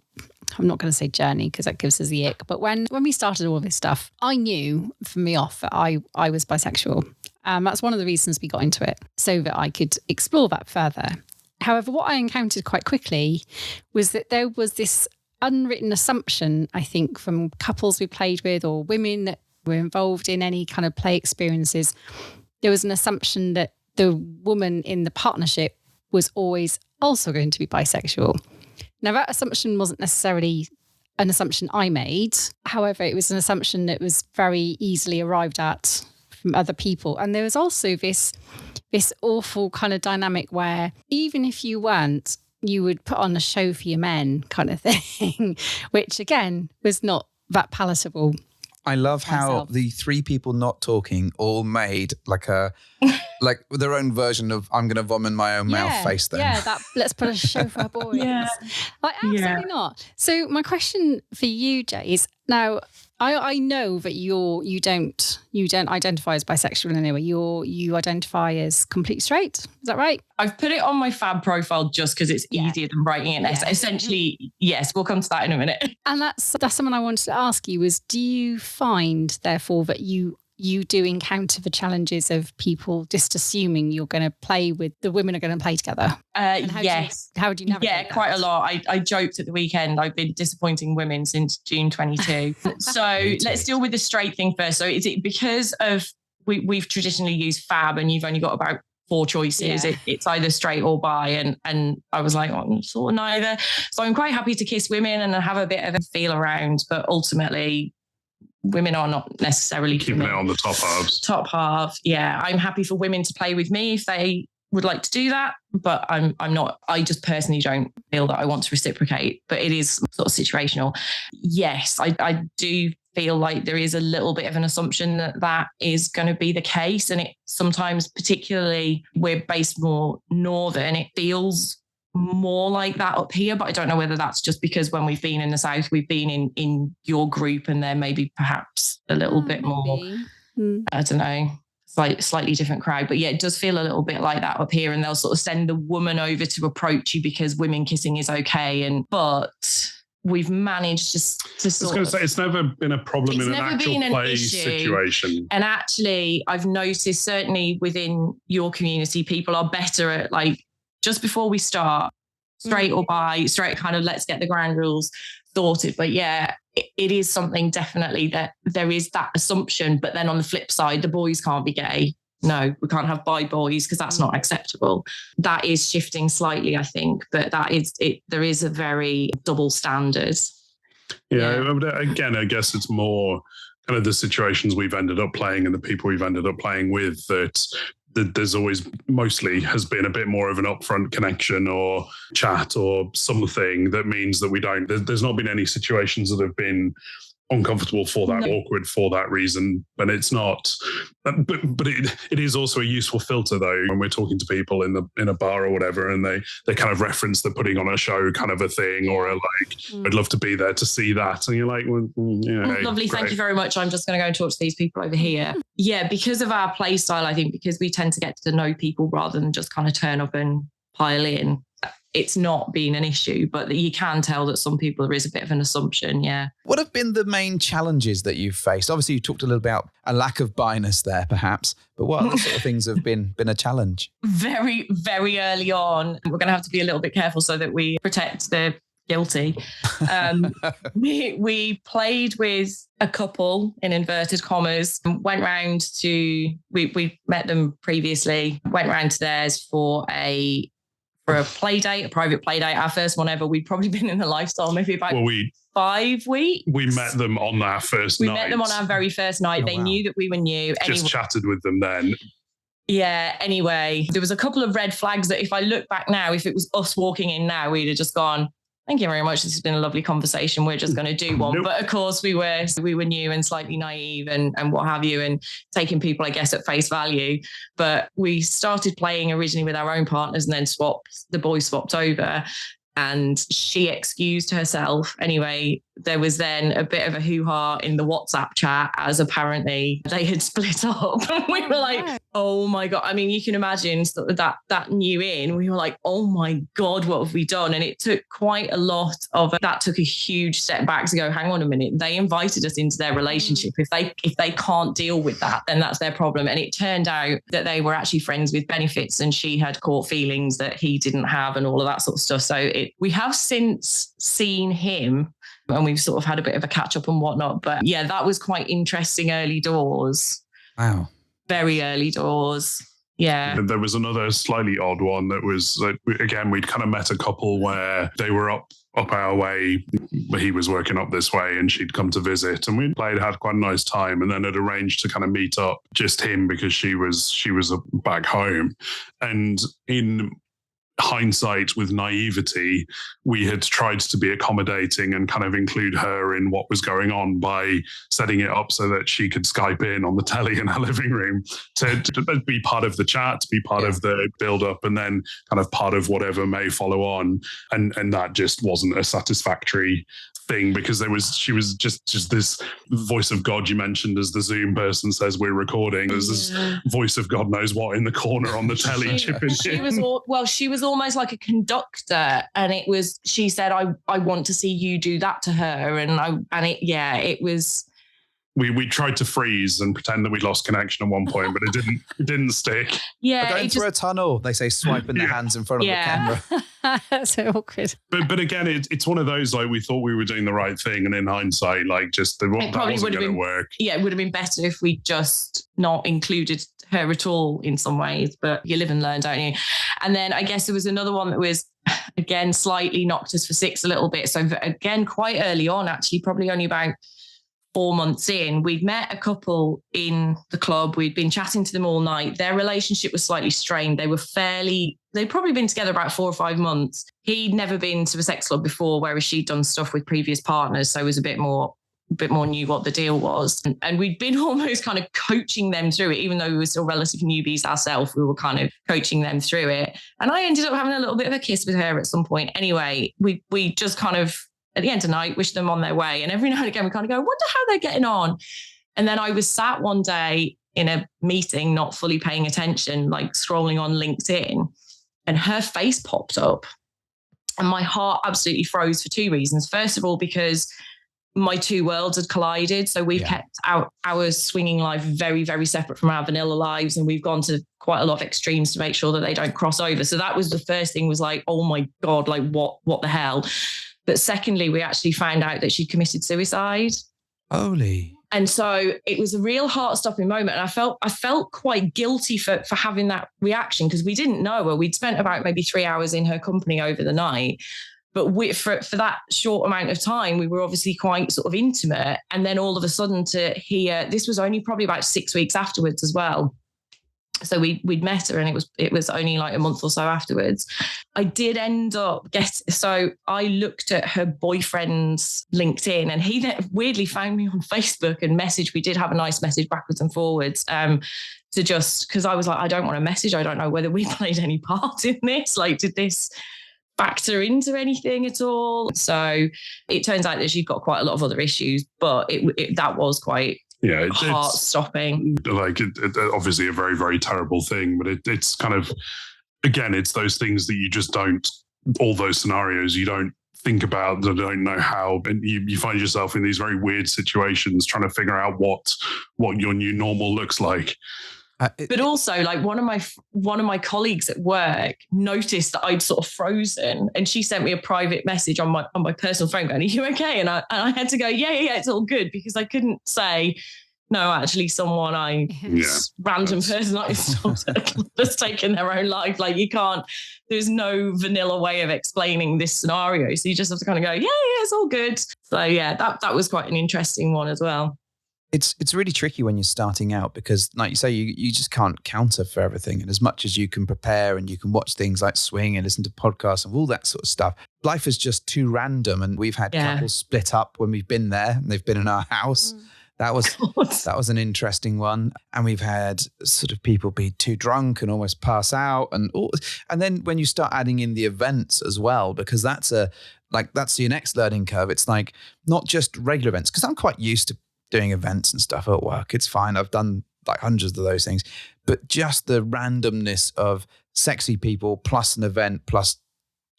S2: I'm not going to say journey because that gives us the ick, but when we started all this stuff, I knew from me off that I was bisexual. That's one of the reasons we got into it, so that I could explore that further. However, what I encountered quite quickly was that there was this unwritten assumption, I think, from couples we played with or women that were involved in any kind of play experiences. There was an assumption that the woman in the partnership was always also going to be bisexual. Now, that assumption wasn't necessarily an assumption I made. However, it was an assumption that was very easily arrived at from other people. And there was also this awful kind of dynamic where even if you weren't, you would put on a show for your men kind of thing, which again was not that palatable.
S3: I love how the 3 people not talking all made like their own version of I'm going to vomit in my own mouth face then.
S2: Yeah, let's put a show for our boys. Absolutely not. So my question for you, Jay, is now I know that you don't identify as bisexual in any way. You identify as complete straight. Is that right?
S5: I've put it on my fab profile just because it's easier than writing it. Yeah. Essentially, yes, we'll come to that in a minute. And
S2: that's something I wanted to ask you was, do you find, therefore, that you do encounter the challenges of people just assuming you're going to play with, the women are going to play together?
S5: Yes.
S2: How do you navigate that?
S5: Quite a lot. I joked at the weekend, I've been disappointing women since June 22. So let's deal with the straight thing first. So is it because of, we've traditionally used fab and you've only got about 4 choices. Yeah. It's either straight or bi. And I was like, I'm sort of neither. So I'm quite happy to kiss women and have a bit of a feel around, but ultimately women are not necessarily
S4: keeping it on the top halves.
S5: Top half, yeah. I'm happy for women to play with me if they would like to do that, but I'm not. I just personally don't feel that I want to reciprocate. But it is sort of situational. Yes, I do feel like there is a little bit of an assumption that is going to be the case, and it sometimes, particularly we're based more northern, it feels more like that up here, but I don't know whether that's just because when we've been in the south, we've been in your group and they're maybe perhaps a little bit more, I don't know, slightly different crowd. But yeah, it does feel a little bit like that up here, and they'll sort of send the woman over to approach you because women kissing is okay. But we've managed to sort of...
S4: it's never been a problem in an actual play situation.
S5: And actually, I've noticed certainly within your community, people are better at just before we start, straight or bi, straight kind of let's get the ground rules sorted. But yeah, it is something definitely that there is that assumption. But then on the flip side, the boys can't be gay. No, we can't have bi boys because that's not acceptable. That is shifting slightly, I think. But that is it. There is a very double standard.
S4: Yeah. But again, I guess it's more kind of the situations we've ended up playing and the people we've ended up playing with that there's always mostly has been a bit more of an upfront connection or chat or something that means that there's not been any situations that have been uncomfortable for that, awkward for that reason. And it's not, but it is also a useful filter though when we're talking to people in a bar or whatever, and they kind of reference the putting on a show kind of a thing, or I'd love to be there to see that, and you're like, well, yeah,
S5: lovely,
S4: great.
S5: thank you very much. I'm just going to go and talk to these people over here. Yeah, because of our play style, I think because we tend to get to know people rather than just kind of turn up and pile in. It's not been an issue, but you can tell that some people, there is a bit of an assumption, yeah.
S3: What have been the main challenges that you've faced? Obviously, you talked a little about a lack of bi-ness there, perhaps, but what other sort of things have been a challenge?
S5: Very, very early on, we're going to have to be a little bit careful so that we protect the guilty. We played with a couple, in inverted commas, went round to, we met them previously, went round to theirs for a play date, a private play date, our first one ever. We'd probably been in the lifestyle maybe about 5 weeks.
S4: We met them on our first night.
S5: We met them on our very first night. They knew that we were new.
S4: Just chatted with them then.
S5: Yeah, anyway, there was a couple of red flags that if I look back now, if it was us walking in now, we'd have just gone, thank you very much. This has been a lovely conversation. We're just going to do one. But of course we were new and slightly naive and what have you, and taking people, I guess, at face value. But we started playing originally with our own partners and then the boys swapped over, and she excused herself. Anyway, there was then a bit of a hoo-ha in the WhatsApp chat as apparently they had split up. We were like, oh my God. I mean, you can imagine that new in, we were like, oh my God, what have we done? And it took quite a lot that took a huge step back to go, hang on a minute. They invited us into their relationship. If they can't deal with that, then that's their problem. And it turned out that they were actually friends with benefits and she had caught feelings that he didn't have and all of that sort of stuff. So we have since seen him and we've sort of had a bit of a catch up and whatnot. But yeah, that was quite interesting early doors.
S3: Wow. Very
S5: early doors. Yeah.
S4: There was another slightly odd one that was, again, we'd kind of met a couple where they were up our way. He was working up this way and she'd come to visit, and we'd played, had quite a nice time, and then had arranged to kind of meet up just him because she was back home. And in hindsight, with naivety, we had tried to be accommodating and kind of include her in what was going on by setting it up so that she could Skype in on the telly in her living room to be part of the chat, to be part of the build up, and then kind of part of whatever may follow on. And that just wasn't a satisfactory thing, because she was just this voice of God you mentioned, as the Zoom person says we're recording. There's this voice of God knows what in the corner on the telly chipping in.
S5: She was almost like a conductor, and she said, I want to see you do that to her, it was.
S4: We tried to freeze and pretend that we'd lost connection at one point, but it didn't stick.
S5: Yeah,
S3: going through a tunnel, they say, swiping their hands in front of the camera.
S2: That's so awkward.
S4: But again, it's one of those, like, we thought we were doing the right thing, and in hindsight, like, just that wasn't going to work.
S5: Yeah, it would have been better if we just not included her at all in some ways. But you live and learn, don't you? And then I guess there was another one that was, again, slightly knocked us for six a little bit. So again, quite early on, actually, probably only about 4 months in, we'd met a couple in the club. We'd been chatting to them all night. Their relationship was slightly strained. They'd probably been together about 4 or 5 months. He'd never been to a sex club before, whereas she'd done stuff with previous partners. So it was a bit more knew what the deal was. And we'd been almost kind of coaching them through it, even though we were still relative newbies ourselves, we were kind of coaching them through it. And I ended up having a little bit of a kiss with her at some point. Anyway, we just kind of, at the end of the night, wish them on their way. And every now and again, we kind of go, wonder how they're getting on. And then I was sat one day in a meeting, not fully paying attention, like scrolling on LinkedIn, and her face popped up. And my heart absolutely froze for 2 reasons. First of all, because my two worlds had collided. So we've kept our swinging life very, very separate from our vanilla lives. And we've gone to quite a lot of extremes to make sure that they don't cross over. So that was the first thing, was like, oh my God, like what the hell? But secondly, we actually found out that she committed suicide.
S3: Holy.
S5: And so it was a real heart-stopping moment. And I felt quite guilty for having that reaction, because we didn't know her. We'd spent about maybe 3 hours in her company over the night. But for that short amount of time, we were obviously quite sort of intimate. And then all of a sudden to hear, this was only probably about 6 weeks afterwards as well. So we'd met her, and it was only like a month or so afterwards. I did end up so I looked at her boyfriend's LinkedIn, and he then weirdly found me on Facebook and messaged. We did have a nice message backwards and forwards to just, because I was like, I don't want a message. I don't know whether we played any part in this. Like, did this factor into anything at all? So it turns out that she's got quite a lot of other issues, but that was quite heart-stopping.
S4: Like, obviously a very, very terrible thing, but it's kind of, again, it's those things that you just don't, all those scenarios you don't think about, that don't know how, and you find yourself in these very weird situations trying to figure out what your new normal looks like.
S5: But also, like, one of my colleagues at work noticed that I'd sort of frozen, and she sent me a private message on my personal phone going, "Are you okay?" And I had to go, yeah, it's all good, because I couldn't say, no, actually, random person that's taken their own life. Like, you can't. There's no vanilla way of explaining this scenario, so you just have to kind of go, yeah, it's all good. So yeah, that was quite an interesting one as well.
S3: It's really tricky when you're starting out, because, like you say, you just can't counter for everything. And as much as you can prepare and you can watch things like Swing and listen to podcasts and all that sort of stuff, life is just too random. And we've had couples split up when we've been there and they've been in our house. That was an interesting one. And we've had sort of people be too drunk and almost pass out. And then when you start adding in the events as well, because that's your next learning curve. It's like not just regular events, because I'm quite used to doing events and stuff at work. It's fine. I've done like hundreds of those things, but just the randomness of sexy people plus an event plus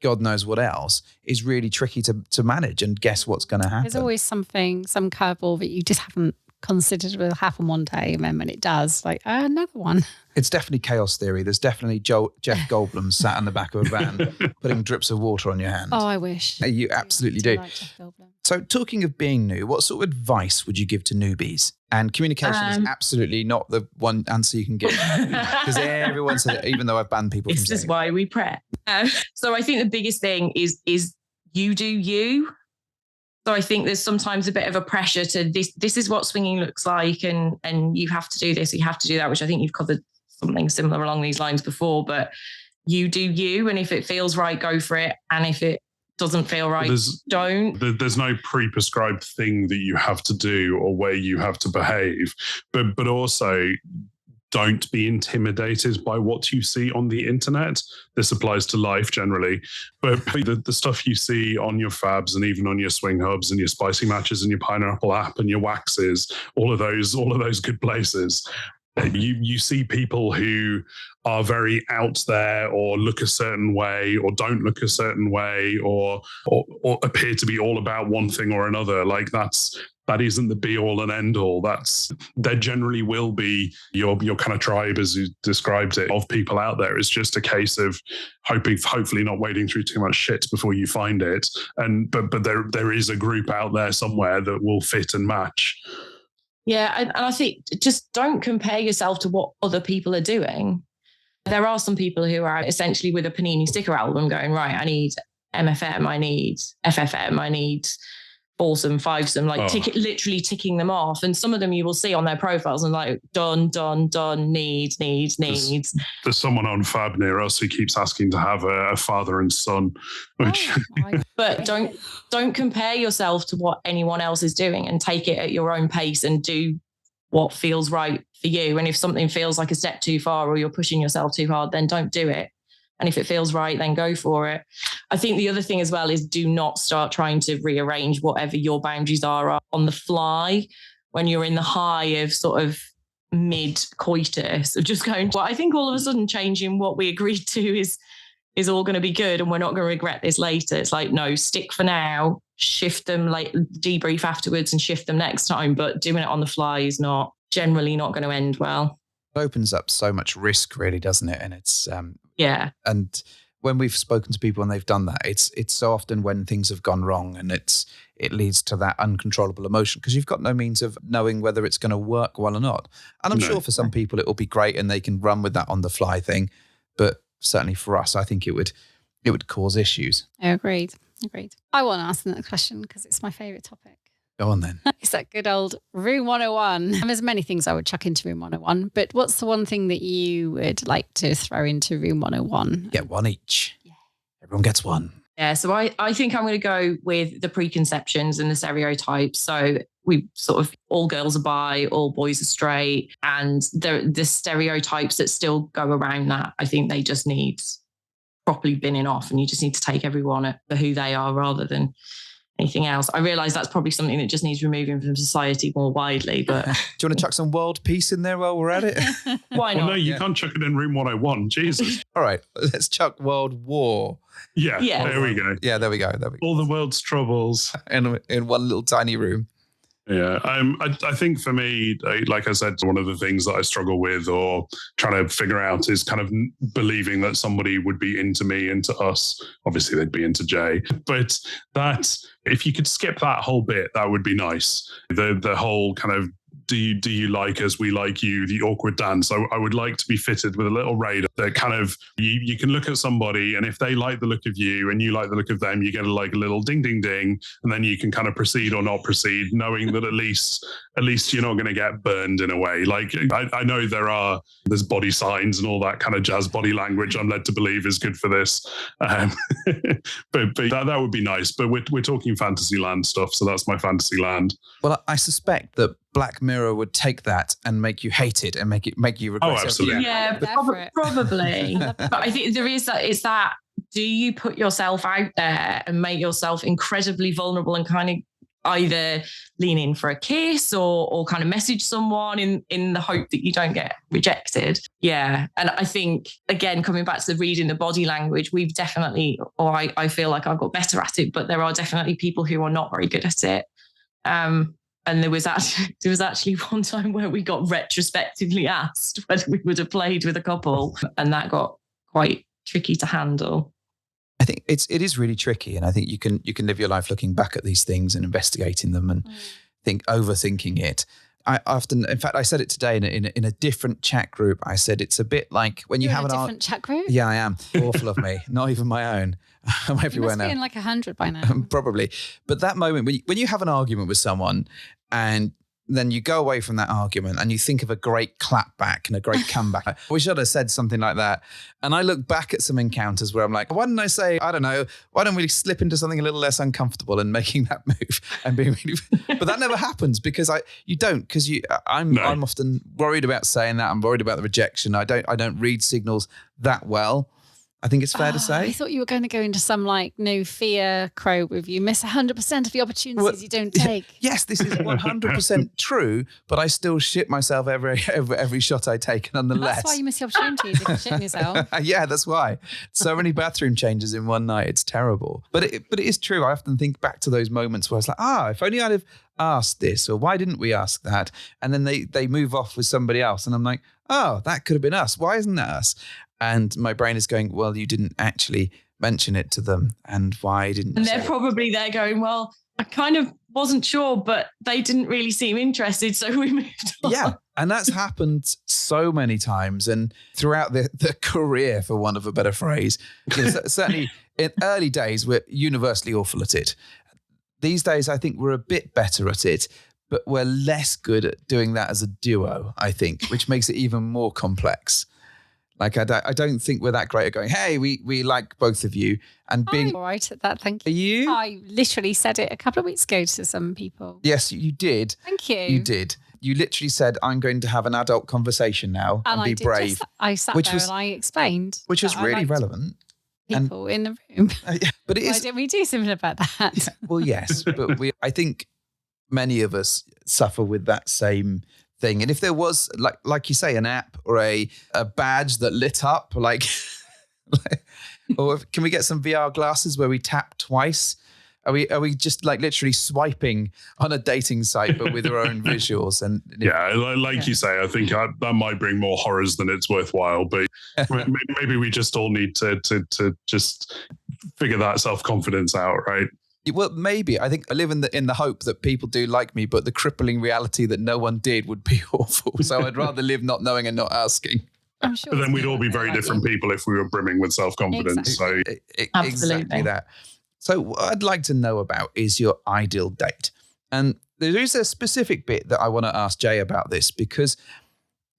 S3: God knows what else is really tricky to manage and guess what's going to happen.
S2: There's always some curveball that you just haven't considered will happen one day, and then when it does, like, another one.
S3: It's definitely chaos theory. There's definitely Jeff Goldblum sat in the back of a van putting drips of water on your hand.
S2: Oh, I wish.
S3: You absolutely do.
S2: Like Jeff Goldblum.
S3: So talking of being new, what sort of advice would you give to newbies? And communication is absolutely not the one answer you can give, because everyone says it, even though I've banned people from saying it.
S5: This is why we prep. So I think the biggest thing is you do you. So I think there's sometimes a bit of a pressure to this is what swinging looks like, and you have to do this, you have to do that, which I think you've covered something similar along these lines before. But you do you, and if it feels right, go for it. And if it doesn't feel right, don't.
S4: There's no pre-prescribed thing that you have to do or way you have to behave. But also, don't be intimidated by what you see on the internet. This applies to life generally. But the stuff you see on your Fabs and even on your Swing Hubs and your Spicy Matches and your Pineapple app and your Waxes, all of those good places, you see people who are very out there or look a certain way or don't look a certain way or appear to be all about one thing or another. Like that isn't the be all and end all. There generally will be your kind of tribe, as you described it, of people out there. It's just a case of hopefully not wading through too much shit before you find it. But there is a group out there somewhere that will fit and match.
S5: Yeah, and I think just don't compare yourself to what other people are doing. There are some people who are essentially with a Panini sticker album going, right, I need MFM, I need FFM, I need foursome, fivesome, literally ticking them off. And some of them you will see on their profiles and like done, needs.
S4: There's someone on Fab near us who keeps asking to have a father and son.
S5: But don't compare yourself to what anyone else is doing, and take it at your own pace and do what feels right for you. And if something feels like a step too far or you're pushing yourself too hard, then don't do it. And if it feels right, then go for it. I think the other thing as well is do not start trying to rearrange whatever your boundaries are on the fly when you're in the high of sort of mid-coitus. Of just going, well, I think all of a sudden changing what we agreed to is all going to be good and we're not going to regret this later. It's like, no, stick for now, shift them, like debrief afterwards and shift them next time. But doing it on the fly is generally not going to end well.
S3: It opens up so much risk, really, doesn't it? And it's
S5: yeah.
S3: And when we've spoken to people and they've done that, it's so often when things have gone wrong and it leads to that uncontrollable emotion because you've got no means of knowing whether it's going to work well or not. And I'm sure for some people it will be great and they can run with that on the fly thing, but certainly for us, I think it would cause issues.
S2: I agreed. agreed. I want to ask the next question because it's my favourite topic.
S3: Go on then.
S2: It's that good old Room 101. And there's many things I would chuck into Room 101, but what's the one thing that you would like to throw into Room 101?
S3: Get one each. Yeah. Everyone gets one.
S5: Yeah, so I think I'm going to go with the preconceptions and the stereotypes. So we sort of, all girls are bi, all boys are straight, and the stereotypes that still go around that, I think they just need properly binning off, and you just need to take everyone for who they are rather than anything else. I realise that's probably something that just needs removing from society more widely. But
S3: do you want to chuck some world peace in there while we're at it?
S5: Why not?
S4: Well, no, you can't chuck it in Room 101. Jesus.
S3: All right, let's chuck world war.
S4: Yeah, there we go.
S3: Yeah, there we go.
S4: All the world's troubles
S3: in one little tiny room.
S4: Yeah, I think for me, like I said, one of the things that I struggle with or trying to figure out is kind of believing that somebody would be into me, into us. Obviously, they'd be into Jay, but that if you could skip that whole bit, that would be nice. The whole kind of do you like us, we like you, the awkward dance. I would like to be fitted with a little radar that kind of you can look at somebody, and if they like the look of you and you like the look of them, you get a little ding ding ding, and then you can kind of proceed or not proceed, knowing that at least you're not going to get burned in a way. Like I know there's body signs and all that kind of jazz body language I'm led to believe is good for this, but that would be nice. But we're talking Fantasyland stuff, so that's my Fantasyland.
S3: Well, I suspect that Black Mirror would take that and make you hate it and make you regret it.
S4: Oh, absolutely.
S5: Yeah, probably. But I think there is that. It's that. Do you put yourself out there and make yourself incredibly vulnerable and kind of either lean in for a kiss or kind of message someone in the hope that you don't get rejected? Yeah. And I think, again, coming back to the reading the body language, we've definitely, or I feel like I've got better at it, but there are definitely people who are not very good at it. And there was actually one time where we got retrospectively asked whether we would have played with a couple, and that got quite tricky to handle.
S3: I think it is really tricky, and I think you can live your life looking back at these things and investigating them and overthinking it. I often, in fact, I said it today in a different chat group. I said it's a bit like when you have
S2: a different chat group.
S3: Yeah, I am. Awful of me. Not even my own. I'm everywhere
S2: you must
S3: now.
S2: Be in like 100 by now.
S3: Probably. But that moment when you have an argument with someone and then you go away from that argument and you think of a great clap back and a great comeback. We should have said something like that. And I look back at some encounters where I'm like, why didn't I say, I don't know, why don't we slip into something a little less uncomfortable and making that move and being really, but that never happens because I'm often worried about saying that. I'm worried about the rejection. I don't read signals that well. I think it's fair to say.
S2: I thought you were going to go into some no fear quote with you miss 100% of the opportunities you don't take.
S3: Yes, this is 100% true, but I still shit myself every shot I take nonetheless.
S2: That's why you miss the opportunities if you're shitting yourself.
S3: Yeah, that's why. So many bathroom changes in one night. It's terrible. But it is true. I often think back to those moments where I was like, if only I'd have asked this, or why didn't we ask that? And then they move off with somebody else. And I'm like, that could have been us. Why isn't that us? And my brain is going, well, you didn't actually mention it to them. And why didn't you?
S5: And they're probably there going, well, I kind of wasn't sure, but they didn't really seem interested. So we moved on.
S3: Yeah. And that's happened so many times. And throughout the career, for want of a better phrase, certainly in early days, we're universally awful at it. These days, I think we're a bit better at it, but we're less good at doing that as a duo, I think, which makes it even more complex. Like, I don't think we're that great at going, hey, we like both of you. And being
S2: I'm all right at that, thank you.
S3: Are you?
S2: I literally said it a couple of weeks ago to some people.
S3: Yes, you did.
S2: Thank you.
S3: You did. You literally said, I'm going to have an adult conversation now and be brave.
S2: I sat there and I explained.
S3: Which was really relevant.
S2: People in the room.
S3: But it is.
S2: Why don't we do something about that?
S3: Well, yes, but I think many of us suffer with that same thing. And if there was, like you say, an app or a badge that lit up, or can we get some VR glasses where we tap twice? Are we just literally swiping on a dating site, but with our own visuals? And
S4: you say, I think that might bring more horrors than it's worthwhile. But maybe we just all need to just figure that self-confidence out, right?
S3: Well, maybe. I think I live in the hope that people do like me, but the crippling reality that no one did would be awful. So I'd rather live not knowing and not asking.
S2: I'm sure.
S4: But then we'd all be very different people if we were brimming with self-confidence.
S2: Exactly.
S4: So
S3: exactly that. So what I'd like to know about is your ideal date. And there is a specific bit that I want to ask Jay about this, because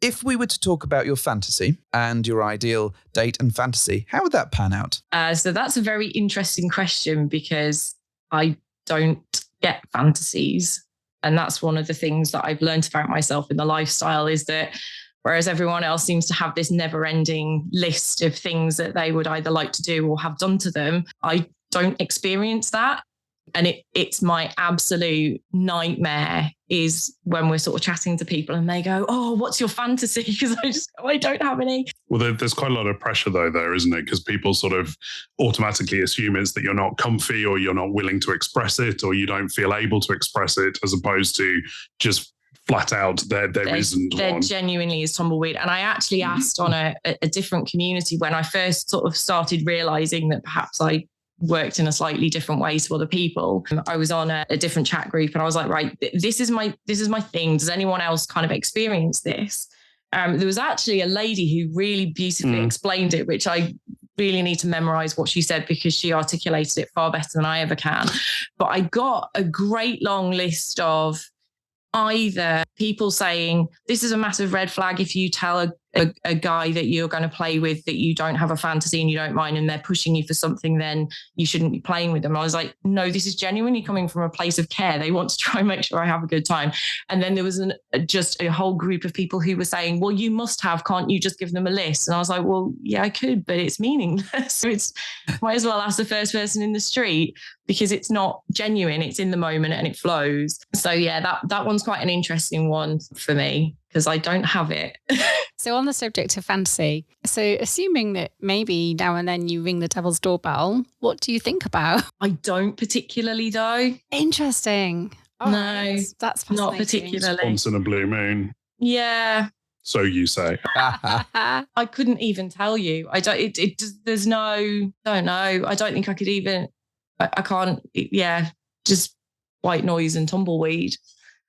S3: if we were to talk about your fantasy and your ideal date and fantasy, how would that pan out?
S5: So that's a very interesting question, because I don't get fantasies. And that's one of the things that I've learned about myself in the lifestyle, is that whereas everyone else seems to have this never-ending list of things that they would either like to do or have done to them, I don't experience that. And it's my absolute nightmare is when we're sort of chatting to people and they go, oh, what's your fantasy? Because I don't have any.
S4: Well, there's quite a lot of pressure though there, isn't it? Because people sort of automatically assume it's that you're not comfy, or you're not willing to express it, or you don't feel able to express it, as opposed to just flat out there isn't one.
S5: There genuinely is tumbleweed. And I actually asked on a different community when I first sort of started realizing that perhaps I worked in a slightly different way to other people. I was on a different chat group and I was like, right, this is my thing. Does anyone else kind of experience this? There was actually a lady who really beautifully explained it, which I really need to memorize what she said, because she articulated it far better than I ever can. But I got a great long list of either people saying, this is a massive red flag if you tell a guy that you're going to play with that you don't have a fantasy and you don't mind, and they're pushing you for something, then you shouldn't be playing with them. I was like, no, this is genuinely coming from a place of care. They want to try and make sure I have a good time. And then there was just a whole group of people who were saying, well, you must have, can't you just give them a list? And I was like, well, yeah, I could, but it's meaningless. So it's might as well ask the first person in the street, because it's not genuine. It's in the moment and it flows. So yeah, that one's quite an interesting one for me, because I don't have it.
S2: So on the subject of fantasy, so assuming that maybe now and then you ring the devil's doorbell, what do you think about?
S5: I don't particularly though.
S2: Interesting. All
S5: No,
S2: right. That's fascinating.
S5: not particularly.
S4: Once in a blue moon.
S5: Yeah.
S4: So you say.
S5: I couldn't even tell you. I don't, it just, there's no, don't know. I don't think I could even, I can't, yeah, just white noise and tumbleweed.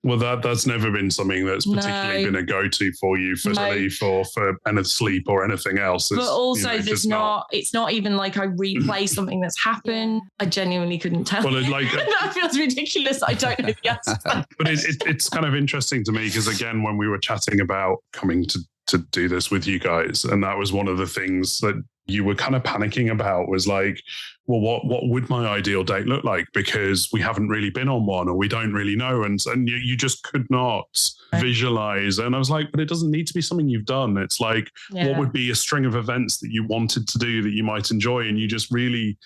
S4: Well, that's never been something that's particularly been a go-to for you for sleep or for sleep or anything else.
S5: But also, there's it's not even like I replay something that's happened. I genuinely couldn't tell.
S4: Well,
S5: that feels ridiculous. I don't know the answer.
S4: But it's kind of interesting to me, because again, when we were chatting about coming to do this with you guys, and that was one of the things that you were kind of panicking about, was like, well, what would my ideal date look like? Because we haven't really been on one, or we don't really know. And you just could not visualize. And I was like, but it doesn't need to be something you've done. It's like, what would be a string of events that you wanted to do that you might enjoy? And you just really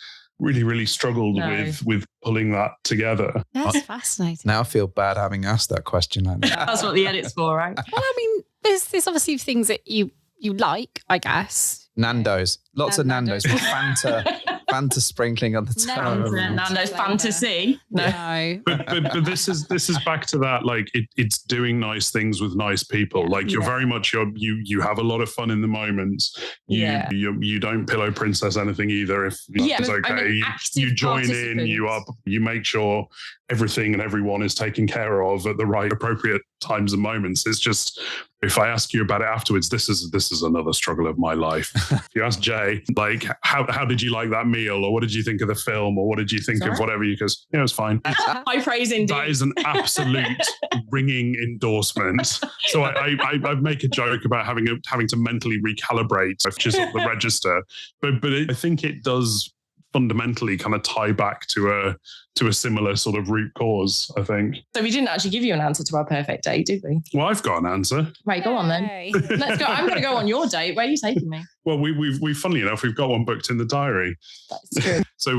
S4: struggled with pulling that together.
S2: That's fascinating.
S3: Now I feel bad having asked that question.
S5: That's what the edit's for, right?
S2: Well, I mean, there's obviously things that you like, I guess.
S3: Nando's. Lots of Nando's with Fanta sprinkling on the top.
S5: Nando's fantasy. No.
S4: But this is back to that, like it's doing nice things with nice people. Like you're very much you have a lot of fun in the moments. You don't pillow princess anything either if it's okay. I mean, you join in, you make sure everything and everyone is taken care of at the right appropriate times and moments. It's just, if I ask you about it afterwards, this is another struggle of my life. If you ask Jay, like, how did you like that meal, or what did you think of the film, or what did you think of whatever? You goes, yeah, it was fine.
S5: High praise indeed.
S4: That is an absolute ringing endorsement. So I make a joke about having to mentally recalibrate, chisel the register, but I think it does fundamentally kind of tie back to a similar sort of root cause, I think.
S5: So we didn't actually give you an answer to our perfect date, did we?
S4: Well, I've got an answer.
S5: Right, go on then. Let's go. I'm going to go on your date. Where are you taking me?
S4: Well, we funnily enough, we've got one booked in the diary.
S5: That's true.
S4: So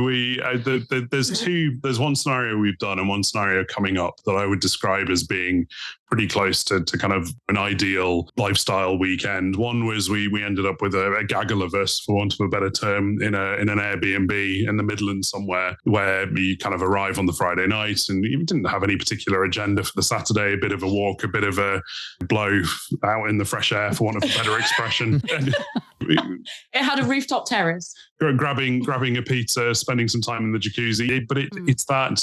S4: there's one scenario we've done and one scenario coming up that I would describe as being pretty close to kind of an ideal lifestyle weekend. One was we ended up with a gaggle of us, for want of a better term, in an Airbnb in the Midlands somewhere, where we kind of arrive on the Friday night, and we didn't have any particular agenda for the Saturday. A bit of a walk, a bit of a blow out in the fresh air, for want of a better expression.
S5: It had a rooftop terrace.
S4: Grabbing a pizza, spending some time in the jacuzzi. But it's that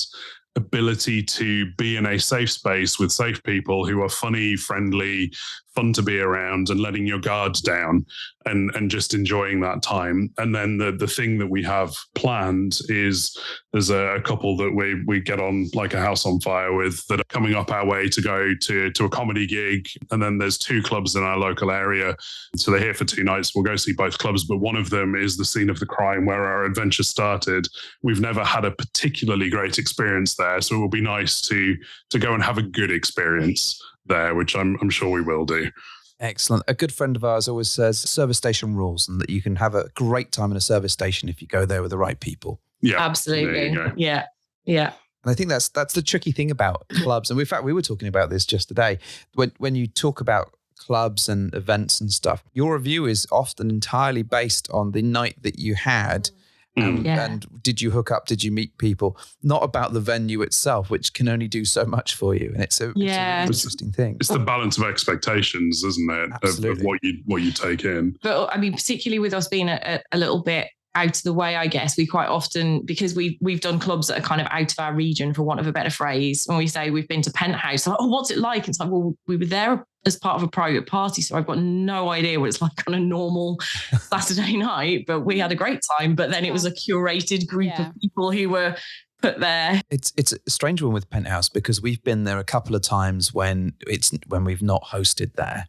S4: ability to be in a safe space with safe people who are funny, friendly, fun to be around and letting your guard down and just enjoying that time. And then the thing that we have planned is there's a couple that we get on like a house on fire with that are coming up our way to go to a comedy gig. And then there's 2 clubs in our local area. So they're here for 2 nights. We'll go see both clubs, but one of them is the scene of the crime where our adventure started. We've never had a particularly great experience there. So it will be nice to go and have a good experience there, which I'm sure we will do.
S3: Excellent. A good friend of ours always says service station rules, and that you can have a great time in a service station if you go there with the right people.
S4: Yeah,
S5: absolutely. Yeah.
S3: And I think that's the tricky thing about clubs. And in fact, we were talking about this just today. When you talk about clubs and events and stuff, your review is often entirely based on the night that you had. And did you hook up? Did you meet people? Not about the venue itself, which can only do so much for you. And it's a really interesting thing.
S4: It's the balance of expectations, isn't it? Of what you take in.
S5: But I mean, particularly with us being a little bit out of the way, I guess, we quite often, because we've done clubs that are kind of out of our region, for want of a better phrase, when we say we've been to Penthouse, like, oh, what's it like? It's like, well, we were there as part of a private party, so I've got no idea what it's like on a normal Saturday night, but we had a great time. But then it was a curated group of people who were put there.
S3: It's a strange one with Penthouse, because we've been there a couple of times when we've not hosted there,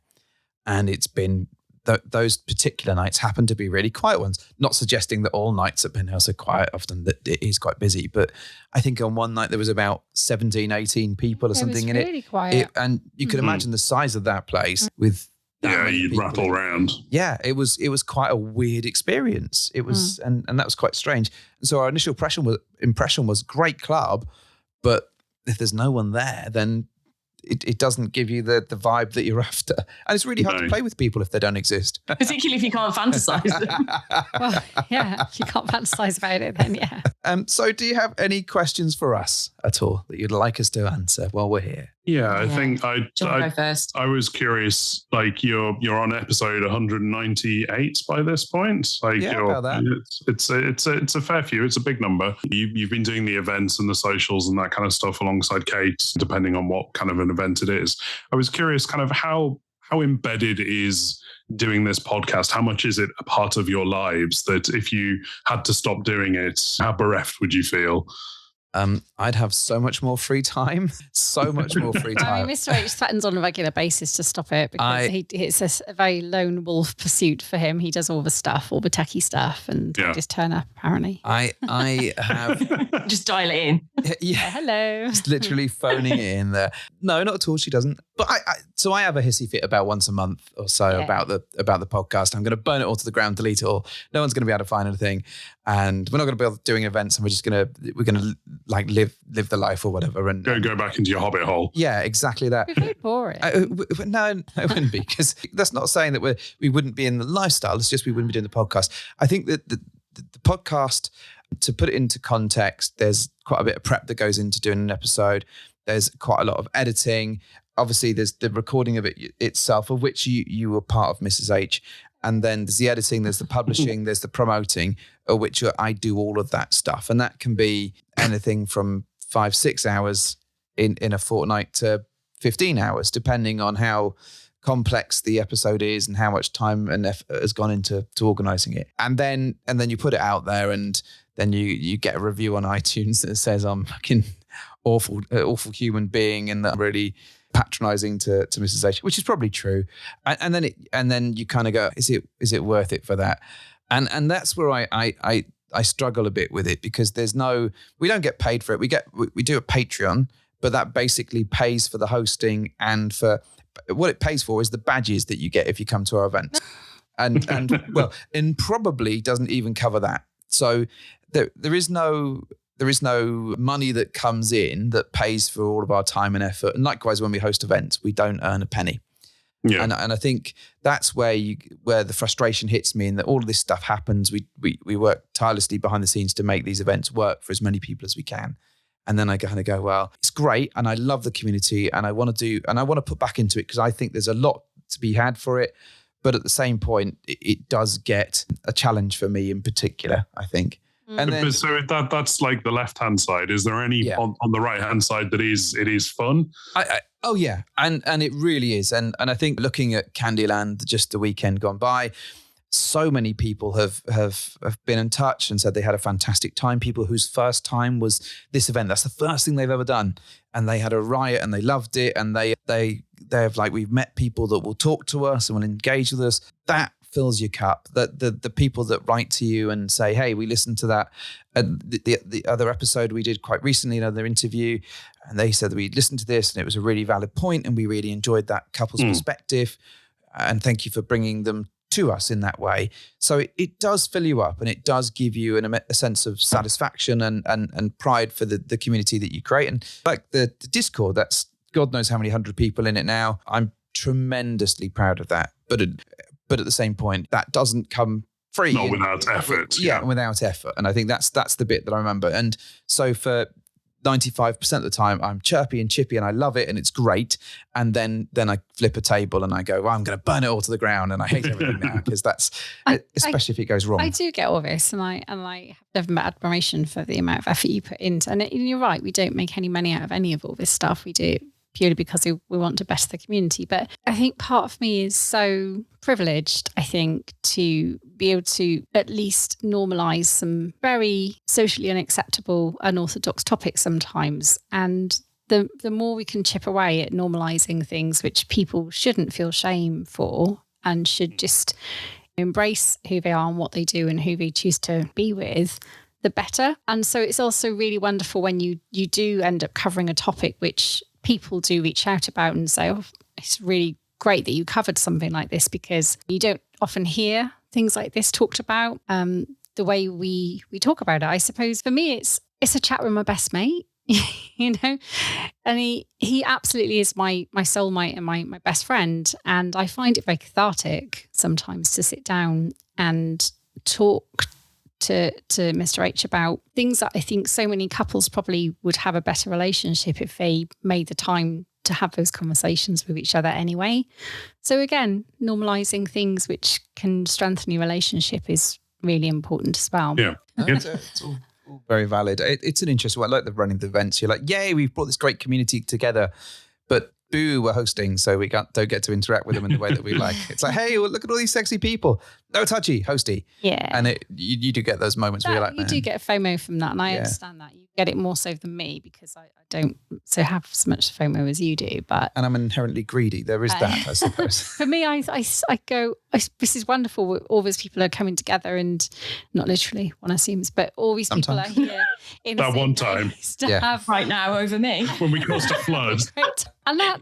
S3: and it's been those particular nights happen to be really quiet ones. Not suggesting that all nights at Penthouse are quiet, often that it is quite busy, but I think on one night there was about 17, 18 people or something in it.
S2: Really quiet.
S3: And you can imagine the size of that place with
S4: you'd rattle around.
S3: Yeah, it was quite a weird experience. It was, and that was quite strange. And so our initial impression was great club, but if there's no one there, then it doesn't give you the vibe that you're after. And it's really hard to play with people if they don't exist.
S5: Particularly if you can't fantasize them.
S2: Well, yeah, if you can't fantasize about it, then yeah.
S3: So do you have any questions for us at all that you'd like us to answer while we're here?
S4: Yeah, I think
S5: go first.
S4: I was curious, like you're on episode 198 by this point. Like
S3: about that.
S4: It's a fair few. It's a big number. You've been doing the events and the socials and that kind of stuff alongside Kate, depending on what kind of an event it is. I was curious, kind of how embedded is doing this podcast? How much is it a part of your lives that if you had to stop doing it, how bereft would you feel?
S3: I'd have so much more free time. So much more free time.
S2: I mean, Mr. H threatens on a regular basis to stop it because it's a very lone wolf pursuit for him. He does all the stuff, all the techie stuff, and I just turn up, apparently.
S3: I have...
S5: Just dial it in.
S3: Yeah.
S2: Hello.
S3: Just literally phoning it in there. No, not at all. She doesn't. But so I have a hissy fit about once a month or so about the podcast. I'm going to burn it all to the ground, delete it all. No one's going to be able to find anything. And we're not going to be doing events, and we're going to like live the life or whatever, and
S4: go back into your hobbit hole.
S3: Yeah, exactly that.
S2: It's very boring.
S3: No, it wouldn't be, because that's not saying that we wouldn't be in the lifestyle. It's just we wouldn't be doing the podcast. I think that the podcast, to put it into context, there's quite a bit of prep that goes into doing an episode. There's quite a lot of editing. Obviously, there's the recording of it itself, of which you were part of, Mrs. H. And then there's the editing, there's the publishing, there's the promoting, of which I do all of that stuff. And that can be anything from 5-6 hours in a fortnight to 15 hours, depending on how complex the episode is and how much time and effort has gone into organising it. And then you put it out there, and then you get a review on iTunes that says I'm fucking awful human being, and that I'm really patronizing to Mrs. H, which is probably true. And then you kind of go, is it worth it for that? And that's where I struggle a bit with it, because we don't get paid for it. We do a Patreon, but that basically pays for the hosting, and for what it pays for is the badges that you get if you come to our events. And probably doesn't even cover that. So there is no money that comes in that pays for all of our time and effort. And likewise, when we host events, we don't earn a penny. Yeah. And I think that's where the frustration hits me, in that all of this stuff happens. We work tirelessly behind the scenes to make these events work for as many people as we can. And then I kind of go, well, it's great, and I love the community, and I want to put back into it, because I think there's a lot to be had for it. But at the same point, it does get a challenge for me in particular, I think. And then,
S4: so that's like the left-hand side. Is there any on the right-hand side that it is fun?
S3: Oh yeah, and it really is. And I think looking at Candyland just the weekend gone by, so many people have been in touch and said they had a fantastic time. People whose first time was this event. That's the first thing they've ever done. And they had a riot and they loved it. And they've like, we've met people that will talk to us and will engage with us. That fills your cup. That the people that write to you and say, hey, we listened to that. The other episode we did quite recently, another interview, and they said that we listened to this and it was a really valid point and we really enjoyed that couple's perspective. And thank you for bringing them to us in that way. So it does fill you up and it does give you a sense of satisfaction and pride for the community that you create. And like the Discord, that's God knows how many 100 people in it now. I'm tremendously proud of that. But at the same point, that doesn't come free.
S4: Not without effort.
S3: Yeah, without effort. And I think that's the bit that I remember. And so for 95% of the time, I'm chirpy and chippy and I love it and it's great. And then I flip a table and I go, well, I'm going to burn it all to the ground and I hate everything now because especially if it goes wrong.
S2: I do get all this and I have nothing but admiration for the amount of effort you put into. And you're right, we don't make any money out of any of all this stuff. We do it purely because we want to better the community. But I think part of me is so privileged, I think, to be able to at least normalise some very socially unacceptable, unorthodox topics sometimes. And the more we can chip away at normalising things which people shouldn't feel shame for and should just embrace who they are and what they do and who they choose to be with, the better. And so it's also really wonderful when you do end up covering a topic which people do reach out about and say, oh, it's really great that you covered something like this, because you don't often hear things like this talked about the way we talk about it. I suppose for me, it's a chat with my best mate, you know, and he absolutely is my soulmate and my best friend. And I find it very cathartic sometimes to sit down and talk to Mr. H about things that I think so many couples probably would have a better relationship if they made the time to have those conversations with each other anyway. So again, normalizing things which can strengthen your relationship is really important as well.
S4: Yeah.
S3: It's all very valid. It's an interesting one. I like the running the events. You're like, yay, we've brought this great community together, but boo, we're hosting, so we don't get to interact with them in the way that we like. It's like, hey, well, look at all these sexy people. No touchy, hosty.
S2: Yeah.
S3: And you do get those moments where you're like,
S2: you do get FOMO from that, and I understand that. You get it more so than me because I don't so have as much FOMO as you do. And
S3: I'm inherently greedy. There is that, I suppose.
S2: For me, I go, this is wonderful. All these people are coming together, and not literally, one assumes, but all these people are here in
S4: that one time
S2: to have
S5: right now over me
S4: when we caused a flood.
S2: And that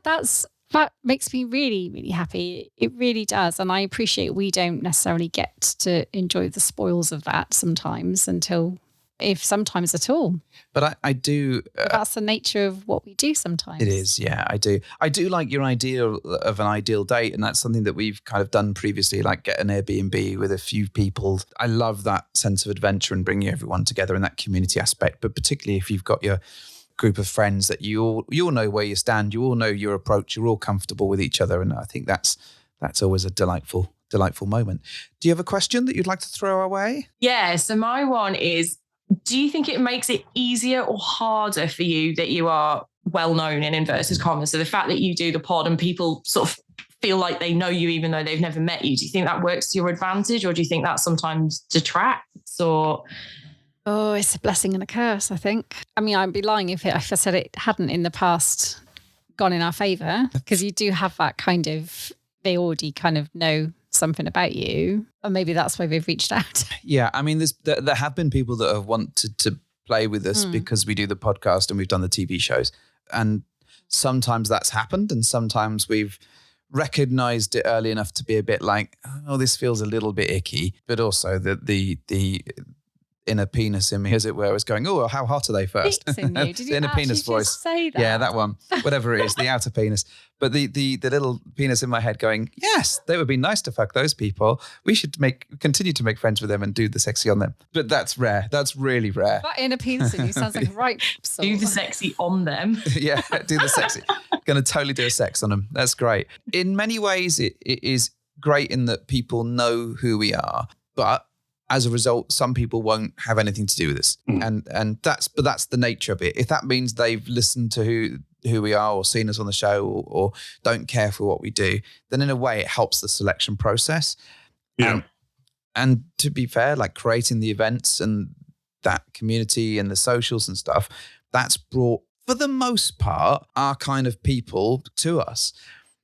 S2: makes me really, really happy. It really does. And I appreciate we don't necessarily get to enjoy the spoils of that sometimes if sometimes at all.
S3: But I do.
S2: That's the nature of what we do sometimes.
S3: It is, yeah, I do. I do like your idea of an ideal date. And that's something that we've kind of done previously, like get an Airbnb with a few people. I love that sense of adventure and bringing everyone together in that community aspect. But particularly if you've got your group of friends that you all know where you stand, you all know your approach, you're all comfortable with each other, and I think that's always a delightful moment. Do you have a question that you'd like to throw our way?
S5: Yeah, so my one is, do you think it makes it easier or harder for you that you are well known in inverted commas? So the fact that you do the pod and people sort of feel like they know you even though they've never met you, do you think that works to your advantage, or do you think that sometimes detracts? Or
S2: oh, it's a blessing and a curse, I think. I mean, I'd be lying if I said it hadn't in the past gone in our favour, because you do have that kind of, they already kind of know something about you, and maybe that's why they've reached out.
S3: Yeah, I mean, there have been people that have wanted to play with us because we do the podcast and we've done the TV shows, and sometimes that's happened, and sometimes we've recognised it early enough to be a bit like, oh, this feels a little bit icky, but also the inner penis in me, as it were, was going, oh, how hot are they first?
S2: Did you
S3: inner penis voice.
S2: Say that?
S3: Yeah, that one. Whatever it is, the outer penis. But the little penis in my head going, yes, they would be nice to fuck those people. We should continue to make friends with them and do the sexy on them. But that's rare. That's really rare.
S2: That inner penis in you sounds like a right sort.
S5: Do the sexy on them.
S3: Yeah, do the sexy. Going to totally do a sex on them. That's great. In many ways, it is great in that people know who we are. But as a result, some people won't have anything to do with this. And that's the nature of it. If that means they've listened to who we are or seen us on the show or don't care for what we do, then in a way it helps the selection process.
S4: Yeah.
S3: And to be fair, like creating the events and that community and the socials and stuff, that's brought, for the most part, our kind of people to us.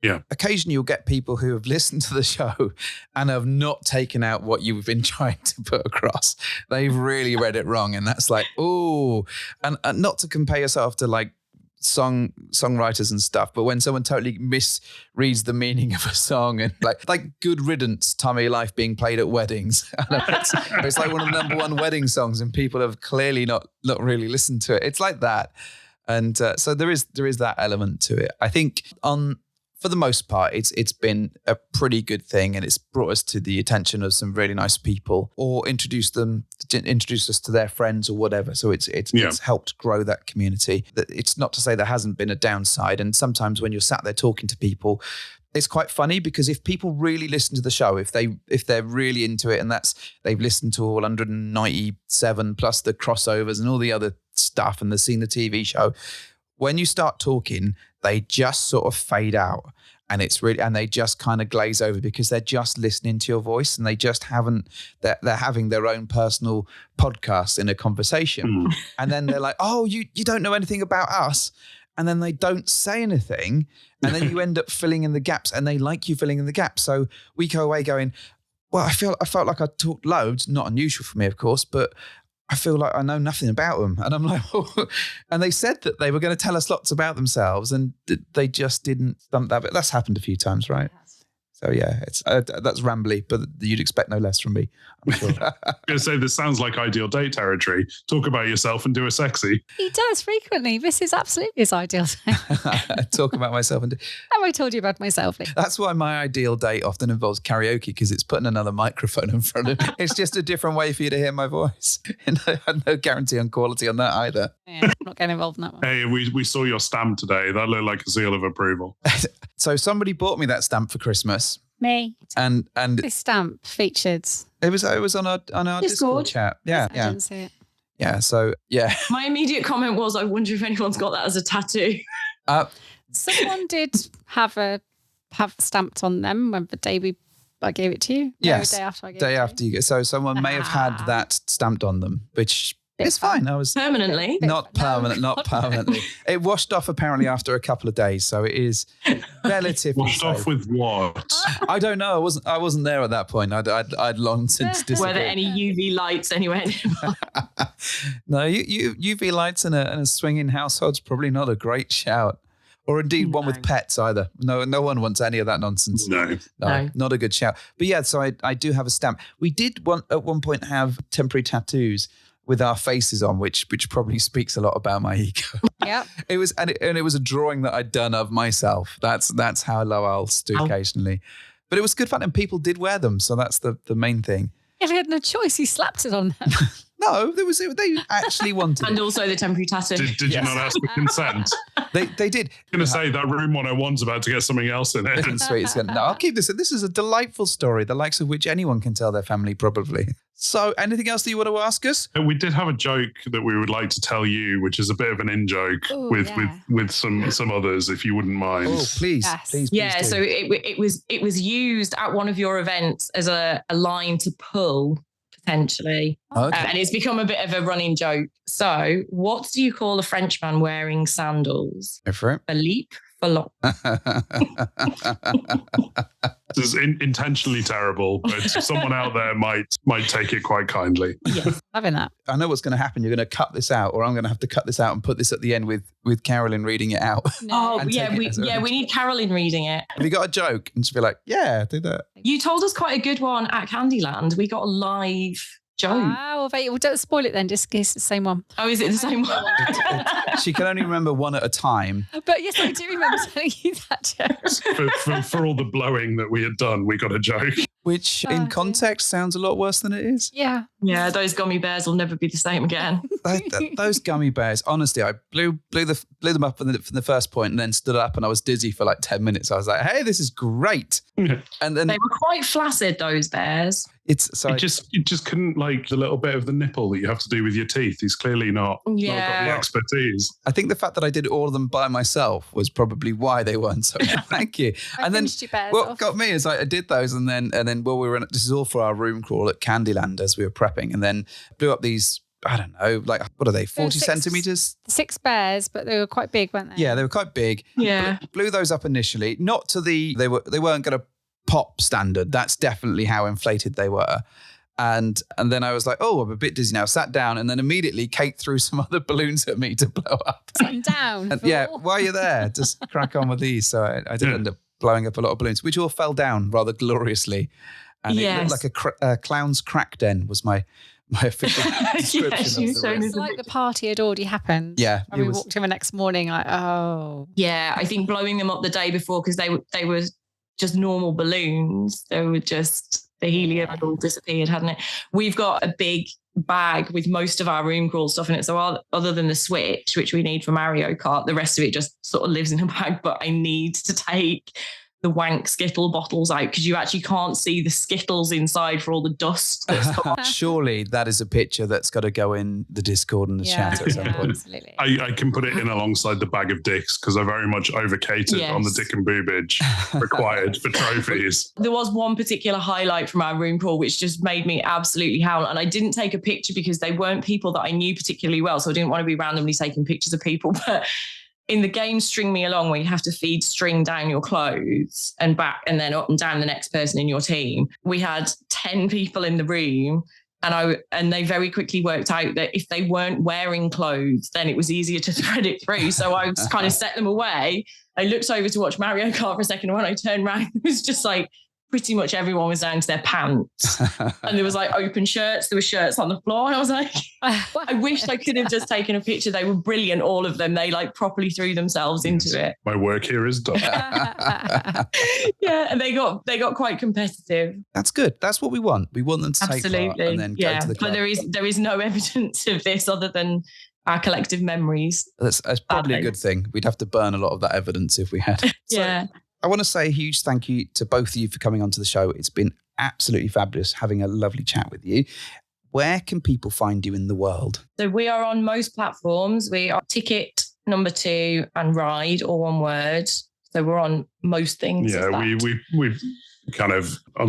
S4: Yeah.
S3: Occasionally you'll get people who have listened to the show and have not taken out what you've been trying to put across. They've really read it wrong. And that's like, oh, and not to compare yourself to like songwriters and stuff, but when someone totally misreads the meaning of a song and like Good Riddance, Time of Your Life being played at weddings. It's like one of the number one wedding songs and people have clearly not really listened to it. It's like that. And so there is that element to it. I think for the most part, it's been a pretty good thing, and it's brought us to the attention of some really nice people, or introduce us to their friends or whatever. So it's helped grow that community. It's not to say there hasn't been a downside, and sometimes when you're sat there talking to people, it's quite funny because if people really listen to the show, if they're really into it, and they've listened to all 197 plus the crossovers and all the other stuff, and they've seen the TV show, when you start talking, they just sort of fade out, and they just kind of glaze over because they're just listening to your voice, and they just they're having their own personal podcast in a conversation. And then they're like, oh, you don't know anything about us. And then they don't say anything. And then you end up filling in the gaps, and they like you filling in the gaps. So we go away going, well, I felt like I talked loads, not unusual for me, of course, but I feel like I know nothing about them. And I'm like, oh. And they said that they were going to tell us lots about themselves, and they just didn't stump that. But that's happened a few times, right? So yeah, it's that's rambly, but you'd expect no less from me, I'm sure.
S4: I was going to say, this sounds like ideal date territory. Talk about yourself and do a sexy.
S2: He does frequently. This is absolutely his ideal date.
S3: Talk about myself.
S2: Have I told you about myself?
S3: That's why my ideal date often involves karaoke, because it's putting another microphone in front of me. It's just a different way for you to hear my voice. And I had no guarantee on quality on that either.
S2: Yeah, I'm not getting involved in that one.
S4: Hey, we saw your stamp today. That looked like a seal of approval.
S3: So somebody bought me that stamp for Christmas.
S2: Me.
S3: And
S2: this stamp featured.
S3: It was on our Discord chat. Yeah.
S2: I didn't see it.
S3: Yeah. So yeah.
S5: My immediate comment was, I wonder if anyone's got that as a tattoo.
S2: Someone did have stamped on them when the day I gave it to you.
S3: Yes.
S2: No, the day after I gave
S3: day
S2: it
S3: after
S2: to you.
S3: you get. So someone may have had that stamped on them, which is fine. I was
S5: Permanently?
S3: Not permanently. It washed off apparently after a couple of days, so it is relatively
S4: washed
S3: safe.
S4: off with what?
S3: I don't know. I wasn't there at that point. I'd long since disappeared.
S5: Were there any UV lights anywhere?
S3: No, UV lights in a swinging household's probably not a great shout. Or indeed one with pets either. No one wants any of that nonsense.
S4: No.
S3: Not a good shout. But yeah, so I do have a stamp. We did at one point have temporary tattoos with our faces on, which probably speaks a lot about my ego.
S2: Yeah.
S3: It was a drawing that I'd done of myself. That's how low I'll stoop occasionally. But it was good fun, and people did wear them, so that's the main thing.
S2: If he had no choice, he slapped it on them.
S3: No, they actually wanted
S5: And
S3: it.
S5: also the temporary tattoo.
S4: Did you not ask for consent?
S3: They did.
S4: I'm going to say that room 101's about to get something else in it.
S3: Sweet. No, I'll keep this. This is a delightful story, the likes of which anyone can tell their family probably. So anything else that you want to ask us?
S4: We did have a joke that we would like to tell you, which is a bit of an in-joke with some others, if you wouldn't mind.
S3: Oh, please.
S2: Yes.
S3: Please
S5: Yeah,
S3: do.
S5: so it was used at one of your events as a line to pull, potentially.
S3: Okay.
S5: And it's become a bit of a running joke. So what do you call a Frenchman wearing sandals?
S3: Go for it.
S5: Philippe Falon.
S4: This is intentionally terrible, but someone out there might take it quite kindly.
S5: Yes.
S2: Loving that.
S3: I know what's going to happen. You're going to cut this out, or I'm going to have to cut this out and put this at the end with Carolyn reading it out.
S5: Oh,
S3: And
S5: yeah,
S3: take it as a-
S5: we need Carolyn reading it.
S3: Have you got a joke? And she'll be like, yeah, do that.
S5: You told us quite a good one at Candyland. We got a live joke.
S2: Wow, well, don't spoil it then, just in case it's the same one.
S5: Oh, is it the same one?
S3: She can only remember one at a time.
S2: But yes, I do remember telling you that joke.
S4: For all the blowing that we had done, we got a joke.
S3: Which
S2: Oh,
S3: in
S2: dear.
S3: context sounds a lot worse than it is.
S2: Yeah.
S5: Yeah, those gummy bears will never be the same again.
S3: Those gummy bears, honestly, I blew them up from the first point and then stood up and I was dizzy for like 10 minutes. I was like, hey, this is great. And then
S5: they were quite flaccid, those bears.
S3: You
S4: just couldn't, like, the little bit of the nipple that you have to do with your teeth. He's clearly not got the expertise.
S3: I think the fact that I did all of them by myself was probably why they weren't so good. Thank you. And then what got me is I did those and then while we were in, this is all for our room crawl at Candyland as we were prepping, and then blew up these, I don't know, like, what are they, 40 centimeters?
S2: 6 bears, but they were quite big, weren't they?
S3: Yeah, they were quite big.
S5: Yeah.
S3: Blew those up initially, not to they weren't going to pop standard. That's definitely how inflated they were. And then I was like, oh, I'm a bit dizzy now. Sat down, and then immediately Kate threw some other balloons at me to blow up.
S2: Sitting down.
S3: And while you're there, just crack on with these. So I did end up blowing up a lot of balloons, which all fell down rather gloriously. And it looked like a clown's crack den was my official description of the rest.
S2: It's like the party had already happened.
S3: Yeah.
S2: And we walked in the next morning like, oh.
S5: Yeah, I think blowing them up the day before, because they were just normal balloons. They were just, the helium had all disappeared, hadn't it? We've got a big bag with most of our room crawl stuff in it. So other than the Switch, which we need for Mario Kart, the rest of it just sort of lives in a bag. But I need to take the wank Skittle bottles out because you actually can't see the Skittles inside for all the dust that's come off.
S3: Surely that is a picture that's got to go in the Discord and the chat at some point.
S2: Absolutely.
S4: I can put it in alongside the bag of dicks because I very much overcated on the dick and boobage required for trophies.
S5: There was one particular highlight from our room crawl which just made me absolutely howl, and I didn't take a picture because they weren't people that I knew particularly well, so I didn't want to be randomly taking pictures of people. But in the game String Me Along, where you have to feed string down your clothes and back and then up and down the next person in your team, we had 10 people in the room, and they very quickly worked out that if they weren't wearing clothes, then it was easier to thread it through. So I just kind of set them away. I looked over to watch Mario Kart for a second, and when I turned around, it was just like pretty much everyone was down to their pants. And there was like open shirts. There were shirts on the floor. And I was like, I wish I could have just taken a picture. They were brilliant, all of them. They like properly threw themselves into it.
S4: My work here is done.
S5: Yeah, and they got quite competitive.
S3: That's good. That's what we want. We want them to take part and then go to the club.
S5: But there is no evidence of this other than our collective memories.
S3: That's probably a good thing. We'd have to burn a lot of that evidence if we had.
S5: Yeah.
S3: I want to say a huge thank you to both of you for coming onto the show. It's been absolutely fabulous having a lovely chat with you. Where can people find you in the world?
S5: So we are on most platforms. We are Ticket2 and Ride, all one word. So we're on most things.
S4: Yeah, we've kind of, not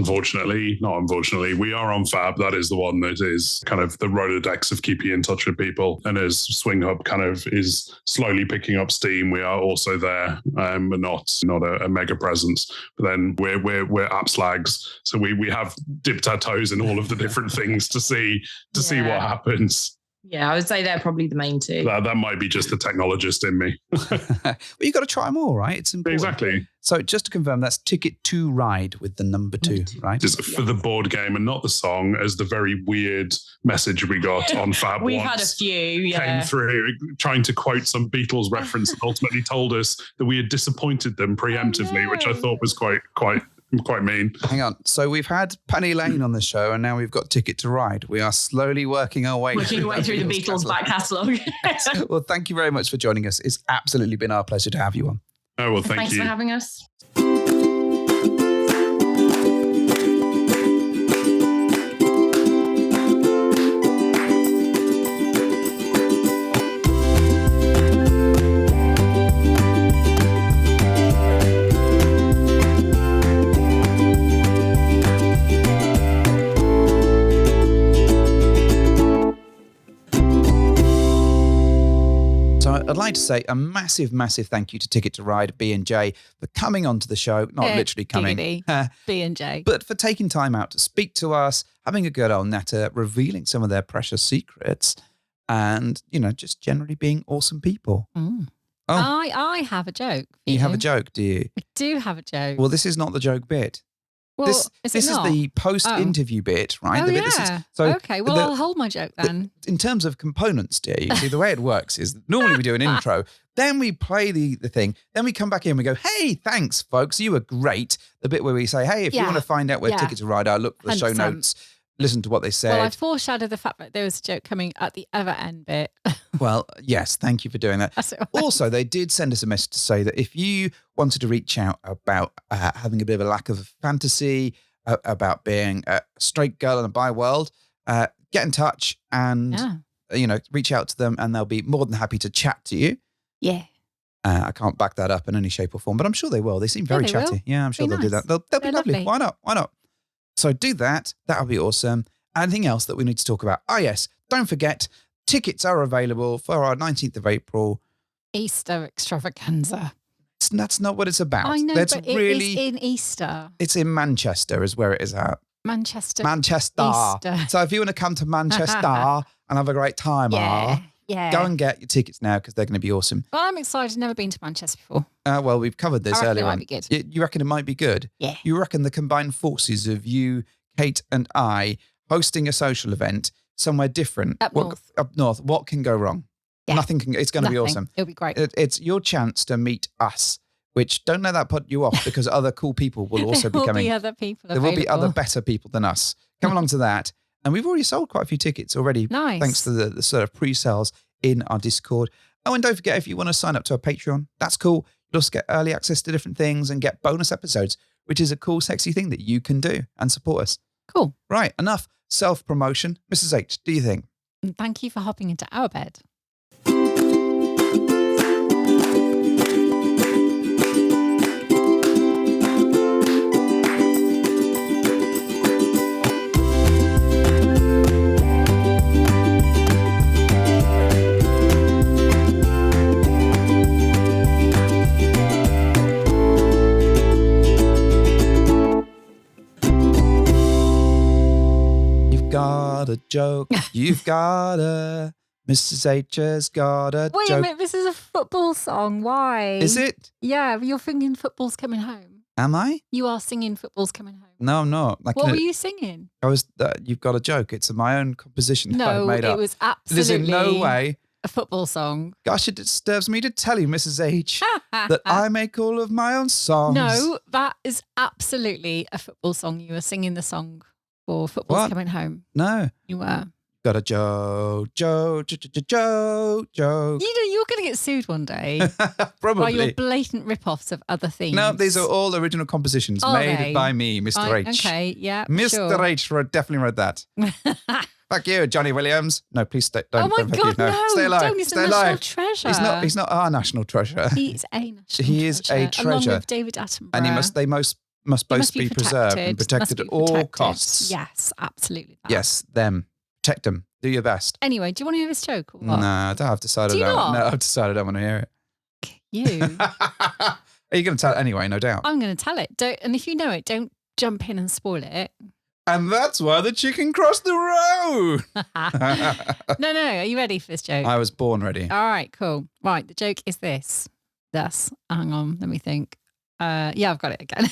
S4: unfortunately, we are on Fab. That is the one that is kind of the Rolodex of keeping in touch with people. And as Swing Hub kind of is slowly picking up steam, we are also there, but not a mega presence. But then we're app slags, so we have dipped our toes in all of the different things to see what happens.
S5: Yeah, I would say they're probably the main two.
S4: That might be just the technologist in me.
S3: Well, you've got to try them all, right? It's important.
S4: Exactly.
S3: So just to confirm, that's Ticket2Ride with the number 2, right?
S4: Just for the board game and not the song, as the very weird message we got on Fab
S5: we
S4: once
S5: had a few,
S4: came through trying to quote some Beatles reference and ultimately told us that we had disappointed them preemptively, which I thought was quite mean.
S3: Hang on. So we've had Penny Lane on the show, and now we've got Ticket2Ride. We are slowly working our way through the
S5: Beatles back catalogue.
S3: Well, thank you very much for joining us. It's absolutely been our pleasure to have you on.
S4: Oh, well, thanks
S5: for having us.
S3: I'd like to say a massive, massive thank you to Ticket2Ride, B&J, for coming onto the show. Not literally coming.
S2: B&J.
S3: But for taking time out to speak to us, having a good old natter, revealing some of their precious secrets, and, just generally being awesome people.
S2: Mm. Oh. I have a joke.
S3: You have a joke, do you?
S2: I do have a joke.
S3: Well, this is not the joke bit.
S2: Well,
S3: this is the post-interview bit, right?
S2: Oh,
S3: yeah.
S2: Okay, well, I'll hold my joke then.
S3: In terms of components, dear, you see, the way it works is normally we do an intro, then we play the thing, then we come back in and we go, hey, thanks, folks, you were great. The bit where we say, hey, if you want to find out where Ticket2Ride are, look for the show notes. listen to what they said.
S2: Well, I foreshadowed the fact that there was a joke coming at the other end bit.
S3: Well, yes, thank you for doing that.
S2: That's all right.
S3: Also, they did send us a message to say that if you wanted to reach out about having a bit of a lack of fantasy, about being a straight girl in a bi world, get in touch and, reach out to them and they'll be more than happy to chat to you.
S2: Yeah.
S3: I can't back that up in any shape or form, but I'm sure they will. They seem very
S2: they
S3: chatty.
S2: will.
S3: Yeah, I'm sure
S2: Be
S3: they'll do
S2: nice.
S3: that. They'll be lovely.
S2: lovely.
S3: Why not? Why not? So do that. That'll be awesome. Anything else that we need to talk about? Oh, yes. Don't forget, tickets are available for our 19th of April.
S2: Easter extravaganza.
S3: That's not what it's about.
S2: I know,
S3: That's
S2: but it is in Easter.
S3: It's in Manchester is where it is at.
S2: Manchester.
S3: Manchester. So if you want to come to Manchester and have a great time,
S2: Yeah.
S3: go and get your tickets now because they're going to be awesome.
S2: Well, I'm excited. Never been to Manchester before.
S3: Well, we've covered this
S2: I reckon
S3: earlier
S2: it might
S3: on.
S2: be good.
S3: You reckon it might be good?
S2: Yeah.
S3: You reckon the combined forces of you, Kate, and I hosting a social event somewhere different
S2: Up north.
S3: What can go wrong?
S2: Yeah.
S3: Nothing can. It's going to be
S2: Nothing.
S3: awesome.
S2: It'll be great.
S3: It's your chance to meet us. Which don't let that put you off because other cool people will also be
S2: There will
S3: coming.
S2: be other people
S3: There will be other
S2: available.
S3: better people than us. Come along to that. And we've already sold quite a few tickets already.
S2: Nice.
S3: Thanks to the sort of pre-sales in our Discord. Oh, and don't forget, if you want to sign up to our Patreon, that's cool. You'll also get early access to different things and get bonus episodes, which is a cool, sexy thing that you can do and support us.
S2: Cool.
S3: Right, enough self-promotion. Mrs. H, do you think?
S2: And thank you for hopping into our bed.
S3: Got a joke. You've got a... Mrs. H has got a
S2: Wait
S3: joke.
S2: a minute, this is a football song. Why?
S3: Is it?
S2: Yeah, you're singing Football's Coming Home.
S3: Am I?
S2: You are singing Football's Coming Home.
S3: No, I'm not.
S2: What were you singing?
S3: I was. You've got a joke. It's my own composition that I
S2: No,
S3: made up.
S2: it was
S3: There's
S2: absolutely
S3: in no way.
S2: a football song.
S3: Gosh, it disturbs me to tell you, Mrs. H, that I make all of my own songs.
S2: No, that is absolutely a football song. You were singing the song for Football's
S3: What?
S2: Coming Home.
S3: No.
S2: You were.
S3: Got a joke.
S2: You know, you're going to get sued one day by
S3: Probably.
S2: your blatant rip-offs of other themes.
S3: No, these are all original compositions
S2: Are
S3: made
S2: they?
S3: by me, Mr. H.
S2: Okay, yeah,
S3: Mr.
S2: sure.
S3: H definitely wrote that. Fuck you, Johnny Williams. No, please stay. Don't.
S2: Oh my
S3: don't fuck
S2: God,
S3: you.
S2: no!
S3: Stay alive.
S2: Don't, he's
S3: Stay
S2: a national
S3: alive.
S2: treasure.
S3: He's not our national treasure.
S2: He's a national
S3: He is a
S2: treasure. Along
S3: treasure.
S2: with David Attenborough.
S3: And they must both be preserved and
S2: Must
S3: protected
S2: be
S3: at all
S2: protected.
S3: costs.
S2: Yes, absolutely. that.
S3: Yes, them. Protect them. Do your best.
S2: Anyway, do you want to hear this joke or what?
S3: No, I've decided.
S2: Do you not?
S3: No, I've decided I don't want to hear it.
S2: You.
S3: Are you going to tell it anyway? No doubt.
S2: I'm going to tell it. And if you know it, don't jump in and spoil it.
S3: And that's why the chicken crossed the road.
S2: No. Are you ready for this joke?
S3: I was born ready.
S2: All right, cool. Right, the joke is this. Hang on, let me think. Yeah, I've got it again.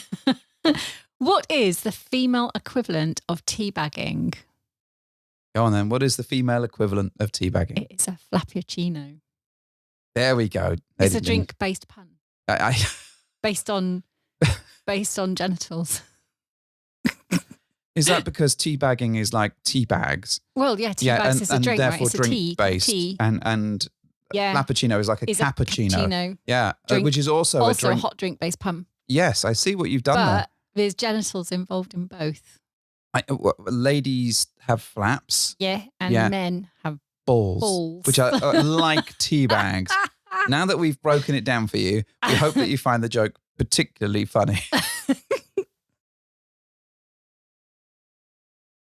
S2: What is the female equivalent of teabagging?
S3: Go on then. What is the female equivalent of teabagging?
S2: It's a flappuccino.
S3: There we go.
S2: It's a drink-based pun
S3: I
S2: based on genitals.
S3: Is that because teabagging is like tea bags?
S2: Well, yeah, tea bags is a drink, right?
S3: therefore
S2: It's a tea.
S3: drink-based.
S2: Tea.
S3: And
S2: Yeah.
S3: Frappuccino is like a
S2: Is
S3: cappuccino. Yeah,
S2: Drink.
S3: which is also a
S2: Also a
S3: drink.
S2: hot drink-based pun.
S3: Yes, I see what you've done
S2: But there's genitals involved in both.
S3: there. Ladies have flaps,
S2: Yeah, and
S3: Yeah.
S2: men have
S3: balls,
S2: balls.
S3: which are like tea bags. Now that we've broken it down for you, we hope that you find the joke particularly funny.